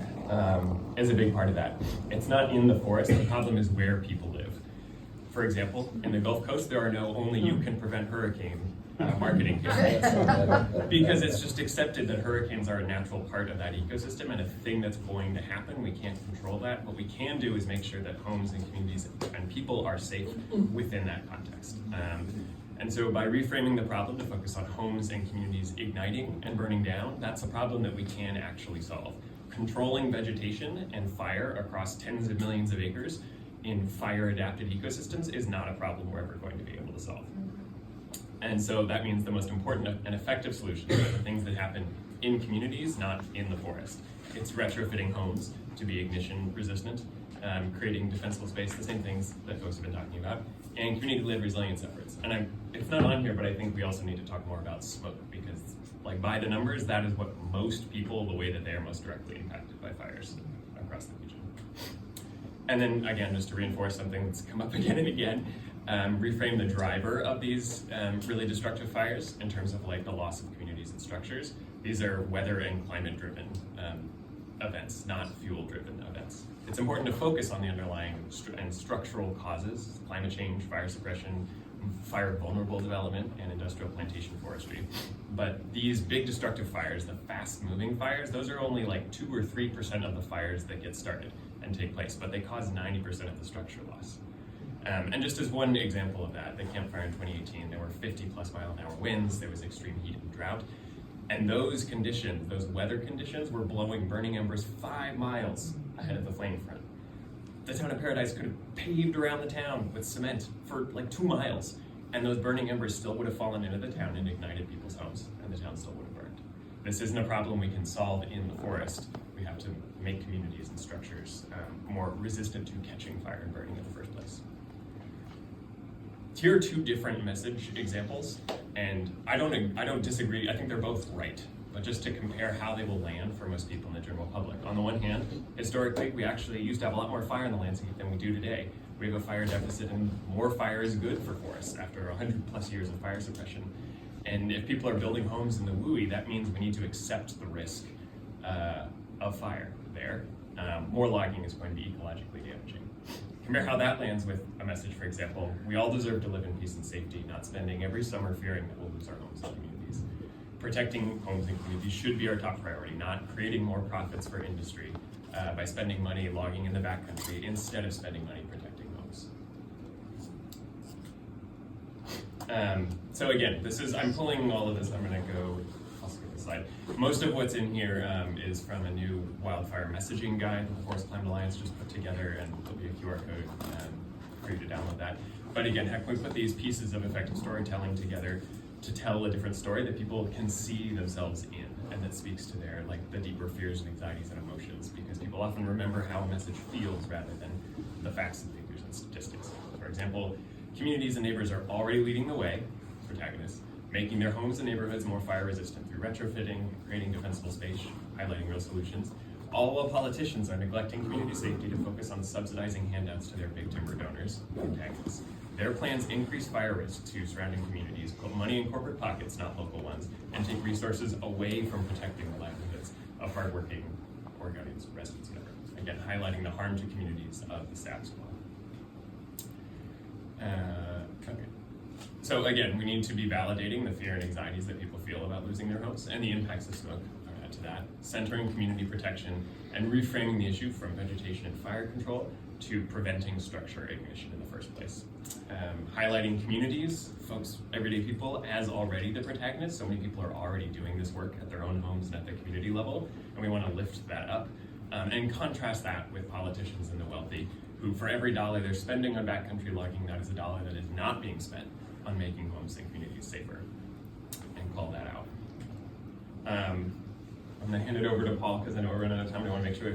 [SPEAKER 1] is a big part of that. It's not in the forest, the problem is where people live. For example, in the Gulf Coast, there are no only you can prevent hurricane marketing campaigns, because it's just accepted that hurricanes are a natural part of that ecosystem and a thing that's going to happen. We can't control that. What we can do is make sure that homes and communities and people are safe within that context. And so by reframing the problem to focus on homes and communities igniting and burning down, that's a problem that we can actually solve. Controlling vegetation and fire across tens of millions of acres in fire-adapted ecosystems is not a problem we're ever going to be able to solve. And so that means the most important and effective solutions are the things that happen in communities, not in the forest. It's retrofitting homes to be ignition resistant, creating defensible space, the same things that folks have been talking about, and community-led resilience efforts. And it's not on here, but I think we also need to talk more about smoke, because like by the numbers, that is what most people, the way that they are most directly impacted by fires across the region. And then again, just to reinforce something that's come up again and again, reframe the driver of these really destructive fires in terms of like the loss of communities and structures. These are weather and climate driven events, not fuel driven events. It's important to focus on the underlying and structural causes: climate change, fire suppression, fire vulnerable development, and industrial plantation forestry. But these big destructive fires, the fast moving fires, those are only like 2 or 3% of the fires that get started and take place, but they cause 90% of the structure loss. And just as one example of that, the Camp Fire in 2018, there were 50+ mile-an-hour winds, there was extreme heat and drought, and those conditions, those weather conditions, were blowing burning embers 5 miles ahead of the flame front. The town of Paradise could have paved around the town with cement for like 2 miles, and those burning embers still would have fallen into the town and ignited people's homes, and the town still would have burned. This isn't a problem we can solve in the forest. We have to make communities and structures more resistant to catching fire and burning in the first place. Here are 2 different message examples, and I don't disagree. I think they're both right, but just to compare how they will land for most people in the general public. On the one hand, historically, we actually used to have a lot more fire in the landscape than we do today. We have a fire deficit, and more fire is good for forests after 100+ years of fire suppression. And if people are building homes in the WUI, that means we need to accept the risk of fire there. More logging is going to be ecologically damaging. Compare how that lands with a message, for example: we all deserve to live in peace and safety, not spending every summer fearing that we'll lose our homes and communities. Protecting homes and communities should be our top priority, not creating more profits for industry by spending money logging in the backcountry instead of spending money protecting homes. So again, I'm pulling all of this, I'll skip the slide. Most of what's in here is from a new wildfire messaging guide that the Forest Climate Alliance just put together, and there'll be a QR code for you to download that. But again, how can we put these pieces of effective storytelling together to tell a different story that people can see themselves in, and that speaks to their the deeper fears and anxieties and emotions, because people often remember how a message feels rather than the facts and figures and statistics. For example, communities and neighbors are already leading the way, protagonists, making their homes and neighborhoods more fire resistant through retrofitting, creating defensible space, highlighting real solutions, all while politicians are neglecting community safety to focus on subsidizing handouts to their big timber donors, protagonists. Their plans increase fire risk to surrounding communities, put money in corporate pockets, not local ones, and take resources away from protecting the livelihoods of hardworking Oregonians, residents, and everyone. Again, highlighting the harm to communities of the status quo. Okay. So again, we need to be validating the fear and anxieties that people feel about losing their homes and the impacts of smoke to that, centering community protection and reframing the issue from vegetation and fire control to preventing structure ignition in the first place. Highlighting communities, folks, everyday people, as already the protagonists. So many people are already doing this work at their own homes and at their community level, and we want to lift that up and contrast that with politicians and the wealthy, who for every dollar they're spending on backcountry logging, that is a dollar that is not being spent on making homes and communities safer, and call that out. I'm going to hand it over to Paul because I know we're running out of time. I want to make sure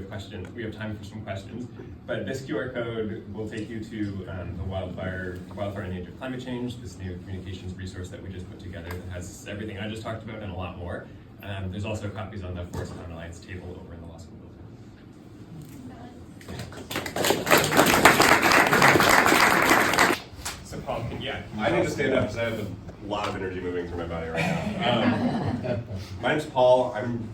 [SPEAKER 1] we have time for some questions. But this QR code will take you to the Wildfire in the Age of Climate Change, this new communications resource that we just put together that has everything I just talked about and a lot more. There's also copies on the Forest Climate Alliance table over in the law school building. So Paul,
[SPEAKER 8] I need to stand up because I have a lot of energy moving through my body right now. My name's Paul. I'm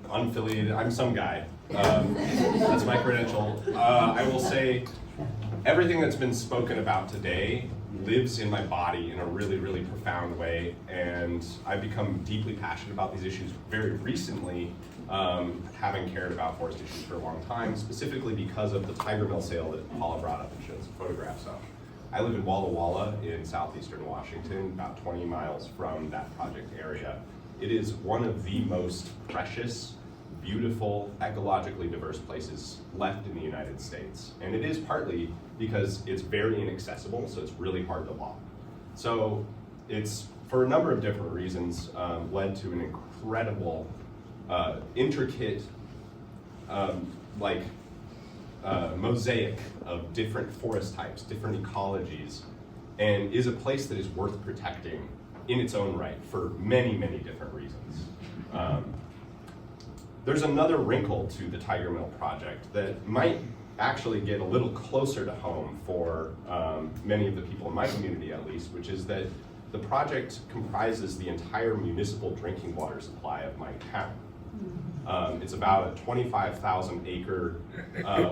[SPEAKER 8] unaffiliated. I'm some guy. That's my credential. I will say everything that's been spoken about today lives in my body in a really, really profound way, and I've become deeply passionate about these issues very recently, having cared about forest issues for a long time, specifically because of the tiger mill sale that Paula brought up and showed some photographs of. I live in Walla Walla in southeastern Washington, about 20 miles from that project area. It is one of the most precious, beautiful, ecologically diverse places left in the United States. And it is partly because it's very inaccessible, so it's really hard to log. So it's, for a number of different reasons, led to an incredible, intricate, mosaic of different forest types, different ecologies, and is a place that is worth protecting in its own right for many, many different reasons. There's another wrinkle to the Tiger Mill project that might actually get a little closer to home for many of the people in my community at least, which is that the project comprises the entire municipal drinking water supply of my town. It's about a 25,000 acre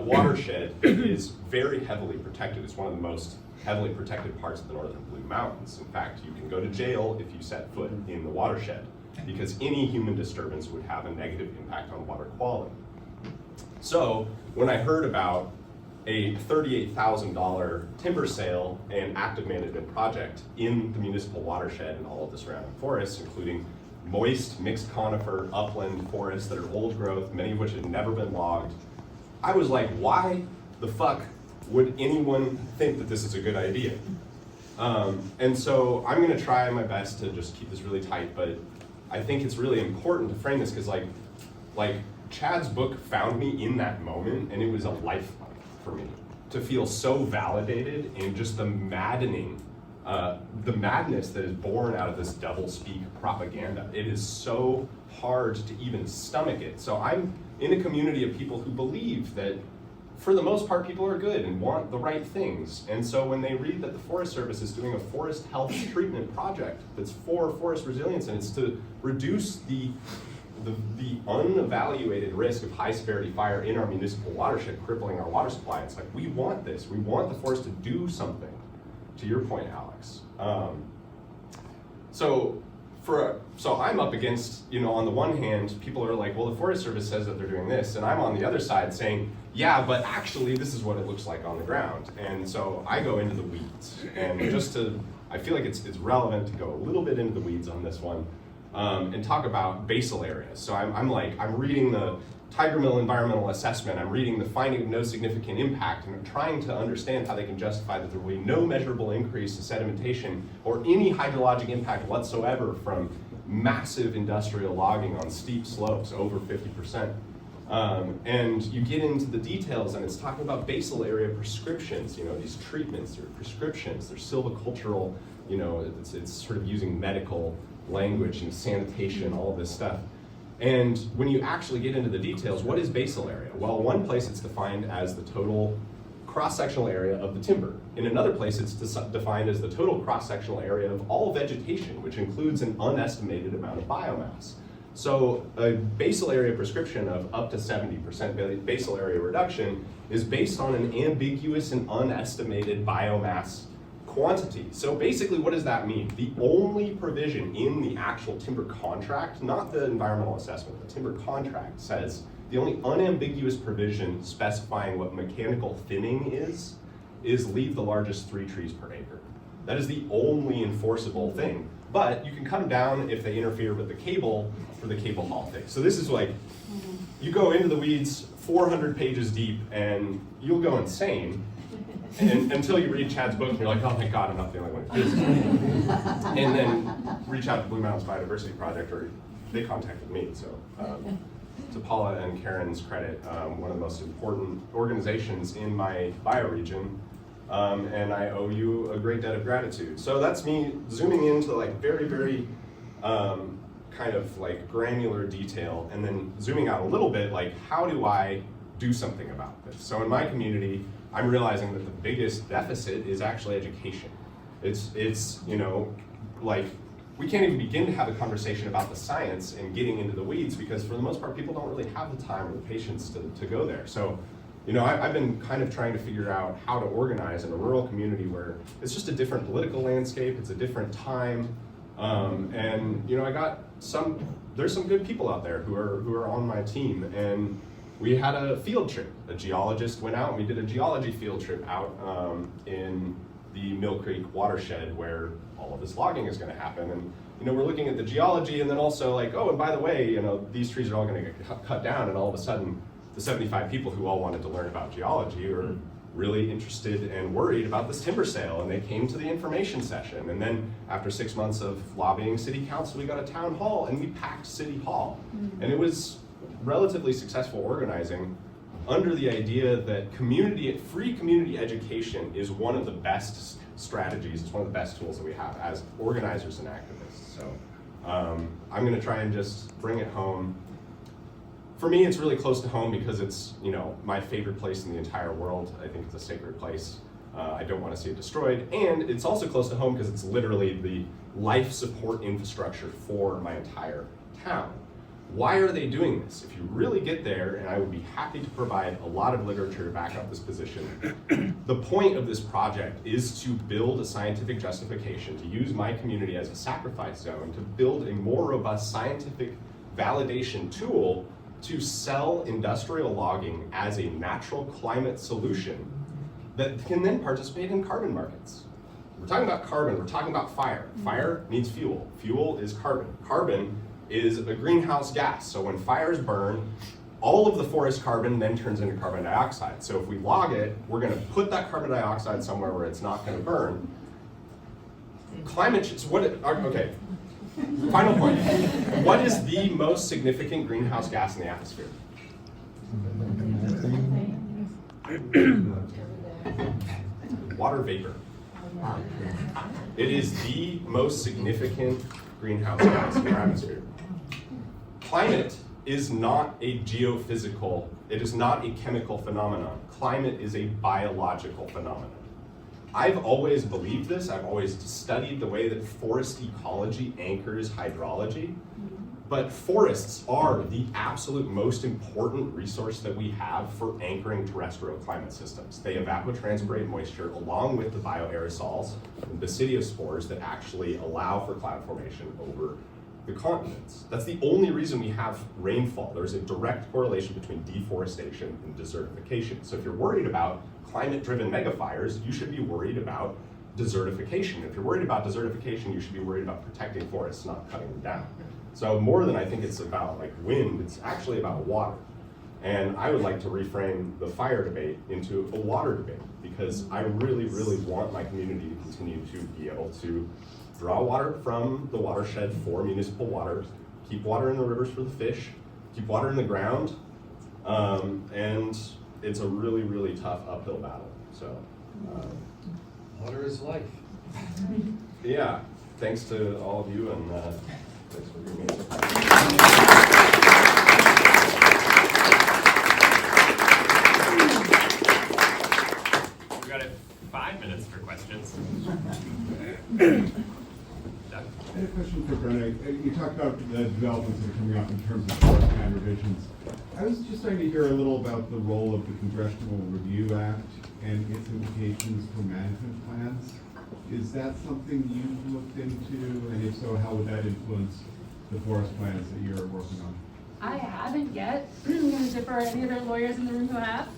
[SPEAKER 8] watershed that is very heavily protected. It's one of the most heavily protected parts of the northern Blue Mountains. In fact, you can go to jail if you set foot in the watershed, because any human disturbance would have a negative impact on water quality. So when I heard about a $38,000 timber sale and active management project in the municipal watershed and all of the surrounding forests, including moist, mixed conifer, upland forests that are old growth, many of which had never been logged, I was like, why the fuck would anyone think that this is a good idea? And so I'm gonna try my best to just keep this really tight, but I think it's really important to frame this because like Chad's book found me in that moment, and it was a lifeline for me to feel so validated in just the maddening, the madness that is born out of this doublespeak propaganda. It is so hard to even stomach it. So I'm in a community of people who believe that for the most part, people are good and want the right things. And so when they read that the Forest Service is doing a forest health treatment project that's for forest resilience, and it's to reduce the unevaluated risk of high severity fire in our municipal watershed, crippling our water supply, it's like, we want this. We want the forest to do something, to your point, Alex. So I'm up against, on the one hand, people are like, well, the Forest Service says that they're doing this, and I'm on the other side saying, yeah, but actually this is what it looks like on the ground. And so I go into the weeds, and I feel like it's relevant to go a little bit into the weeds on this one, and talk about basal areas. So I'm reading the Tiger Mill environmental assessment, I'm reading the finding of no significant impact, and I'm trying to understand how they can justify that there will be no measurable increase in sedimentation or any hydrologic impact whatsoever from massive industrial logging on steep slopes, over 50%. And you get into the details, and it's talking about basal area prescriptions, these treatments, or prescriptions, they're silvicultural, it's sort of using medical language and sanitation, all of this stuff. And when you actually get into the details, what is basal area? Well, one place it's defined as the total cross-sectional area of the timber. In another place, it's defined as the total cross-sectional area of all vegetation, which includes an unestimated amount of biomass. So a basal area prescription of up to 70% basal area reduction is based on an ambiguous and unestimated biomass quantity. So basically, what does that mean? The only provision in the actual timber contract, not the environmental assessment, the timber contract says the only unambiguous provision specifying what mechanical thinning is leave the largest 3 trees per acre. That is the only enforceable thing. But you can cut them down if they interfere with the cable for the cable haul thing. So this is like, you go into the weeds 400 pages deep and you'll go insane. And until you read Chad's book and you're like, oh thank God, I'm not the only one who feels this. And then reach out to Blue Mountains Biodiversity Project, or they contacted me. So to Paula and Karen's credit, one of the most important organizations in my bioregion, and I owe you a great debt of gratitude. So that's me zooming into like very, very kind of like granular detail, and then zooming out a little bit, like how do I do something about this? So in my community, I'm realizing that the biggest deficit is actually education. It's like we can't even begin to have a conversation about the science and getting into the weeds because for the most part, people don't really have the time or the patience to go there. So, I've been kind of trying to figure out how to organize in a rural community where it's just a different political landscape, it's a different time, and there's some good people out there who are on my team, and we had a field trip. A geologist went out and we did a geology field trip out in the Mill Creek watershed where all of this logging is going to happen. And we're looking at the geology, and then also like, oh, and by the way, these trees are all going to get cut down, and all of a sudden, the 75 people who all wanted to learn about geology are really interested and worried about this timber sale, and they came to the information session. And then after 6 months of lobbying city council, we got a town hall, and we packed city hall. And it was relatively successful organizing under the idea that free community education is one of the best strategies, it's one of the best tools that we have as organizers and activists. So I'm gonna try and just bring it home. For me, it's really close to home because it's my favorite place in the entire world. I think it's a sacred place. I don't want to see it destroyed. And it's also close to home because it's literally the life support infrastructure for my entire town. Why are they doing this? If you really get there, and I would be happy to provide a lot of literature to back up this position, the point of this project is to build a scientific justification, to use my community as a sacrifice zone, to build a more robust scientific validation tool to sell industrial logging as a natural climate solution that can then participate in carbon markets. We're talking about carbon, we're talking about fire. Fire needs fuel. Fuel is carbon. Carbon is a greenhouse gas. So when fires burn, all of the forest carbon then turns into carbon dioxide. So if we log it, we're gonna put that carbon dioxide somewhere where it's not gonna burn. Climate change, okay, final point. What is the most significant greenhouse gas in the atmosphere? Water vapor. It is the most significant greenhouse gas in our atmosphere. Climate is not a geophysical, it is not a chemical phenomenon. Climate is a biological phenomenon. I've always believed this. I've always studied the way that forest ecology anchors hydrology. But forests are the absolute most important resource that we have for anchoring terrestrial climate systems. They evapotranspirate moisture along with the bioaerosols, the basidiospores that actually allow for cloud formation over the continents. That's the only reason we have rainfall. There's a direct correlation between deforestation and desertification. So if you're worried about climate-driven megafires, you should be worried about desertification. If you're worried about desertification, you should be worried about protecting forests, not cutting them down. So more than I think it's about like wind, it's actually about water. And I would like to reframe the fire debate into a water debate because I really, really want my community to continue to be able to draw water from the watershed for municipal water, keep water in the rivers for the fish, keep water in the ground, and it's a really, really tough uphill battle. So,
[SPEAKER 5] Water is life.
[SPEAKER 8] yeah, thanks to all of you, and thanks for giving me a
[SPEAKER 1] We've got 5 minutes for questions.
[SPEAKER 9] I had a question for Brenna. You talked about the developments that are coming up in terms of forest plan revisions. I was just starting to hear a little about the role of the Congressional Review Act and its implications for management plans. Is that something you've looked into? And if so, how would that influence the forest plans that you're working on?
[SPEAKER 7] I haven't yet. I'm going to defer any other lawyers in the room who have.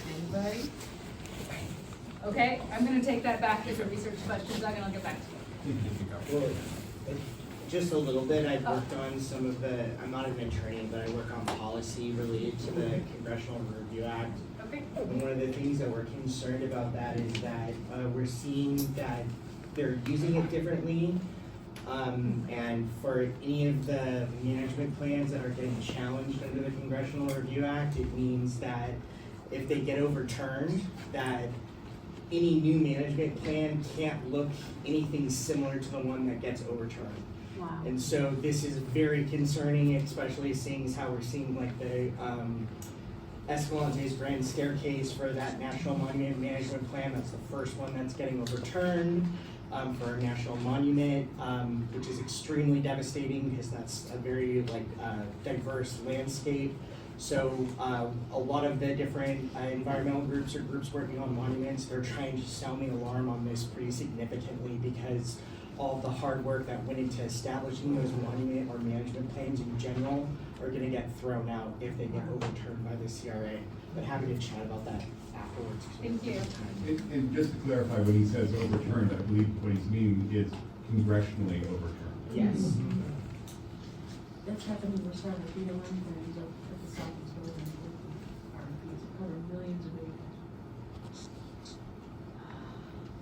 [SPEAKER 7] Anybody? Okay, I'm going to take that back as a research question, Doug, and I'll get back to you.
[SPEAKER 2] Well, just a little bit. I've worked on some of the, I'm not an attorney, but I work on policy related to the Congressional Review Act.
[SPEAKER 7] Okay.
[SPEAKER 2] And one of the things that we're concerned about that is that we're seeing that they're using it differently. And for any of the management plans that are getting challenged under the Congressional Review Act, it means that if they get overturned, that any new management plan can't look anything similar to the one that gets overturned.
[SPEAKER 7] Wow.
[SPEAKER 2] And so this is very concerning, especially seeing how we're seeing like the Escalante's Grand Staircase for that National Monument Management Plan. That's the first one that's getting overturned for a national monument, which is extremely devastating because that's a very diverse landscape. So a lot of the different environmental groups or groups working on monuments, they're trying to sound the alarm on this pretty significantly because all the hard work that went into establishing those monument or management plans in general are gonna get thrown out if they get overturned by the CRA. But happy to chat about that afterwards.
[SPEAKER 7] Thank you.
[SPEAKER 9] And just to clarify, when he says overturned, I believe what he's meaning is congressionally overturned.
[SPEAKER 2] Yes.
[SPEAKER 10] That's happened in the South, if you know anything, up at the South is building, RFPs cover millions of acres.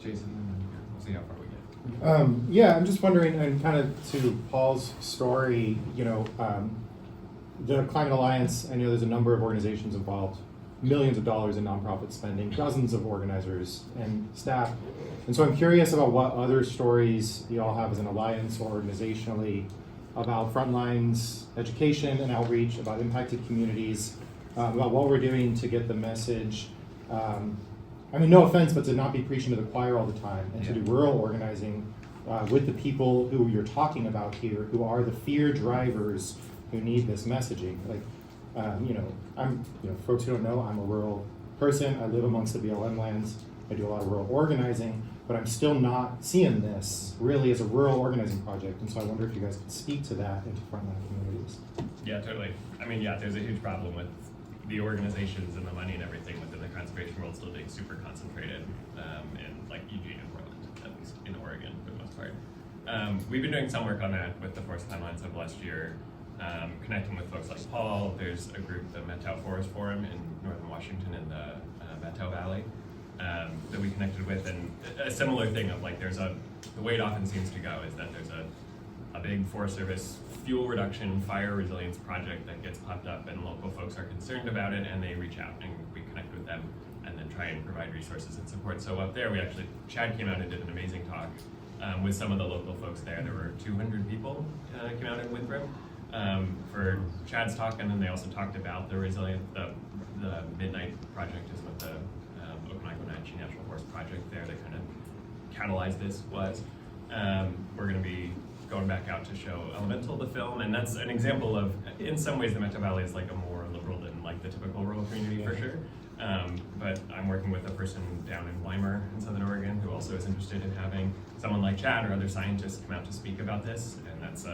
[SPEAKER 1] Jason, we'll see how far we get.
[SPEAKER 11] Yeah, I'm just wondering, and kind of to Paul's story, you know, the Climate Alliance, I know there's a number of organizations involved, millions of dollars in nonprofit spending, dozens of organizers and staff. And so I'm curious about what other stories you all have as an alliance or organizationally about frontlines education and outreach, about impacted communities, about what we're doing to get the message. I mean, no offense, but to not be preaching to the choir all the time and to do rural organizing with the people who you're talking about here, who are the fear drivers who need this messaging. Like, you know, folks who don't know, I'm a rural person. I live amongst the BLM lands. I do a lot of rural organizing, but I'm still not seeing this really as a rural organizing project. And so I wonder if you guys could speak to that into frontline communities.
[SPEAKER 1] Yeah, totally. I mean, yeah, there's a huge problem with the organizations and the money and everything within the conservation world still being super concentrated in like Eugene and Portland, at least in Oregon for the most part. We've been doing some work on that with the Forest Timelines of last year, connecting with folks like Paul. There's a group, the Methow Forest Forum in Northern Washington in the Methow Valley that we connected with, and a similar thing of like the way it often seems to go is that there's a big Forest Service fuel reduction, fire resilience project that gets popped up and local folks are concerned about it and they reach out and we connect with them and then try and provide resources and support. So up there, Chad came out and did an amazing talk with some of the local folks there. There were 200 people came out in Winthrop for Chad's talk, and then they also talked about the Midnight Project is what the Okanagan National Forest Project there that kind of catalyzed this was. We're going to be going back out to show Elemental, the film, and that's an example of, in some ways, the Methow Valley is like a more liberal than like the typical rural community for sure. But I'm working with a person down in Weimar in Southern Oregon who also is interested in having someone like Chad or other scientists come out to speak about this, and that's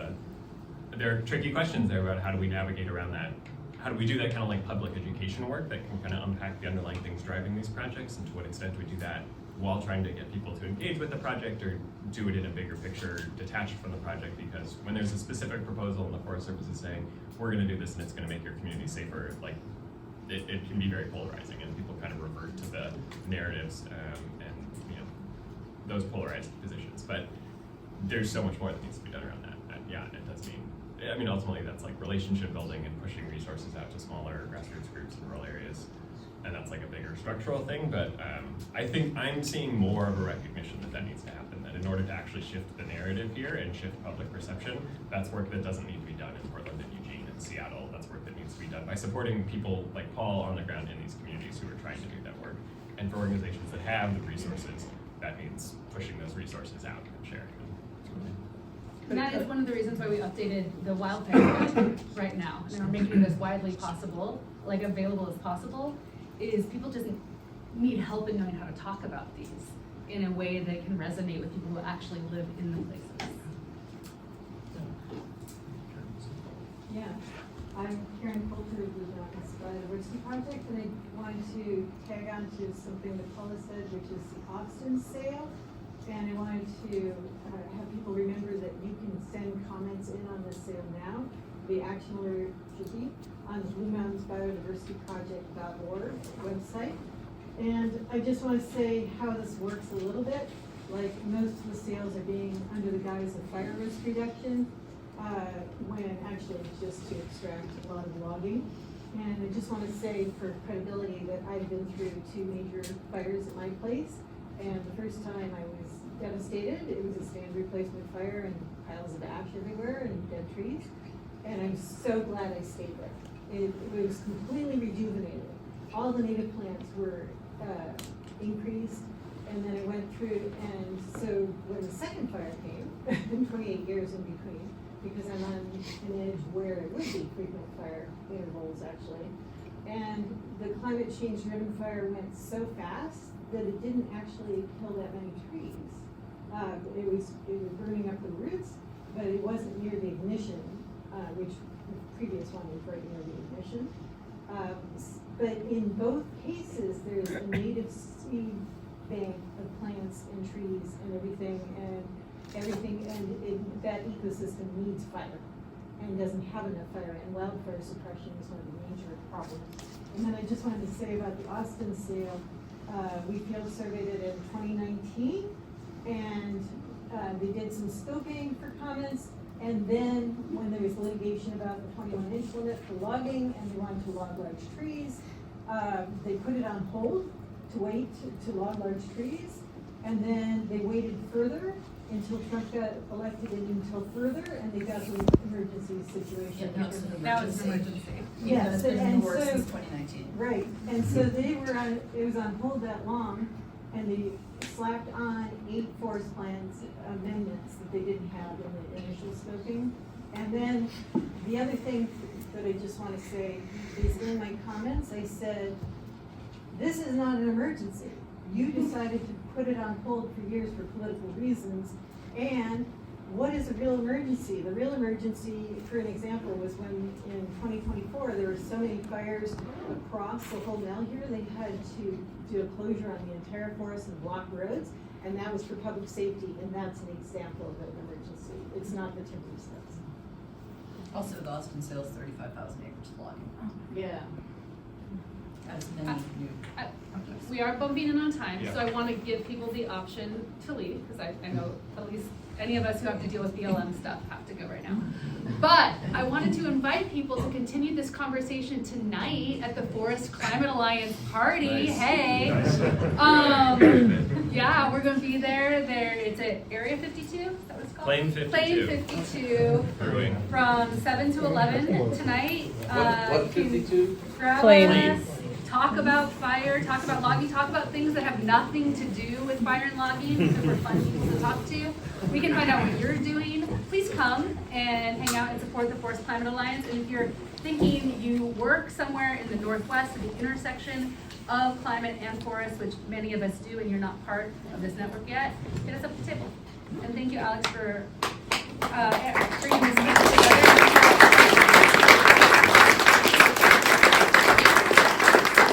[SPEAKER 1] there are tricky questions there about how do we navigate around that. How do we do that kind of like public education work that can kind of unpack the underlying things driving these projects, and to what extent do we do that while trying to get people to engage with the project or do it in a bigger picture detached from the project? Because when there's a specific proposal and the Forest Service is saying, we're gonna do this and it's gonna make your community safer, like it can be very polarizing and people kind of revert to the narratives and you know those polarized positions. But there's so much more that needs to be done around that. And yeah, it does mean, I mean, ultimately that's like relationship building and pushing resources out to smaller grassroots groups in rural areas. And that's like a bigger structural thing, but I think I'm seeing more of a recognition that needs to happen, that in order to actually shift the narrative here and shift public perception, that's work that doesn't need to be done in Portland and Eugene and Seattle. That's work that needs to be done by supporting people like Paul on the ground in these communities who are trying to do that work. And for organizations that have the resources, that means pushing those resources out and sharing them.
[SPEAKER 7] And that is one of the reasons why we updated the Wildfire guide right now, and we're making it as widely possible, like available as possible, is people just need help in knowing how to talk about these in a way that can resonate with people who actually live in the places.
[SPEAKER 10] Yeah, I'm Karen Coulter with the Biodiversity Project, and I wanted to tag on to something that Paula said, which is the Austin sale. And I wanted to have people remember that you can send comments in on this sale now. The action order should be on the Blue Mountains Biodiversity Project.org website. And I just want to say how this works a little bit. Like most of the sales are being under the guise of fire risk reduction, when actually it's just to extract a lot of logging. And I just want to say for credibility that I've been through 2 major fires at my place. And the first time I was devastated. It was a stand replacement fire and piles of ash everywhere and dead trees. And I'm so glad I stayed there. It was completely rejuvenated. All the native plants were increased. And then I went through, and so when the second fire came, 28 years in between, because I'm on an edge where it would be frequent fire intervals actually. And the climate change driven fire went so fast that it didn't actually kill that many trees. It was burning up the roots, but it wasn't near the ignition, which the previous one was right near the ignition. But in both cases, there's a native seed bank of plants and trees and everything, and that ecosystem needs fire and doesn't have enough fire, and wildfire suppression is one of the major problems. And then I just wanted to say about the Austin sale, we field surveyed it in 2019, and they did some scoping for comments, and then when there was litigation about the 21-inch limit for logging, and they wanted to log large trees, they put it on hold to wait to log large trees, and then they waited further until Trump got elected and until further, and they got the emergency situation.
[SPEAKER 4] Now it's an emergency.
[SPEAKER 10] Yes,
[SPEAKER 4] It's been
[SPEAKER 10] and
[SPEAKER 4] worse
[SPEAKER 10] so-
[SPEAKER 4] since 2019.
[SPEAKER 10] Right, and so they were on, it was on hold that long, and they slapped on 8 forest plans amendments that they didn't have in the initial scoping. And then the other thing that I just want to say is in my comments, I said, this is not an emergency. You decided to put it on hold for years for political reasons, and what is a real emergency? The real emergency, for an example, was when in 2024 there were so many fires across the whole mile here, they had to do a closure on the entire forest and block roads, and that was for public safety, and that's an example of an emergency. It's not the timber sales.
[SPEAKER 4] Also, the Austin sales 35,000 acres of logging.
[SPEAKER 10] Yeah.
[SPEAKER 4] As many new.
[SPEAKER 6] We are bumping in on time, so
[SPEAKER 1] Yeah.
[SPEAKER 6] I want to give people the option to leave, because I know at least any of us who have to deal with BLM stuff have to go right now. But I wanted to invite people to continue this conversation tonight at the Forest Climate Alliance party.
[SPEAKER 1] Nice.
[SPEAKER 6] Hey.
[SPEAKER 1] Nice.
[SPEAKER 6] Yeah, we're going to be there. It's at Area 52, is that what it's called?
[SPEAKER 1] Plane 52.
[SPEAKER 6] Plane 52
[SPEAKER 1] Brewing.
[SPEAKER 6] from 7 to 11 tonight.
[SPEAKER 5] What, 52?
[SPEAKER 6] Grab
[SPEAKER 1] Plane.
[SPEAKER 6] us, talk about fire, talk about logging, talk about things that have nothing to do with fire and logging, so we're fun people to talk to. We can find out what you're doing. Please come and hang out and support the Forest Climate Alliance. And if you're thinking you work somewhere in the Northwest at the intersection of climate and forest, which many of us do, and you're not part of this network yet, get us up to the table. And thank you, Alex, for bringing this together.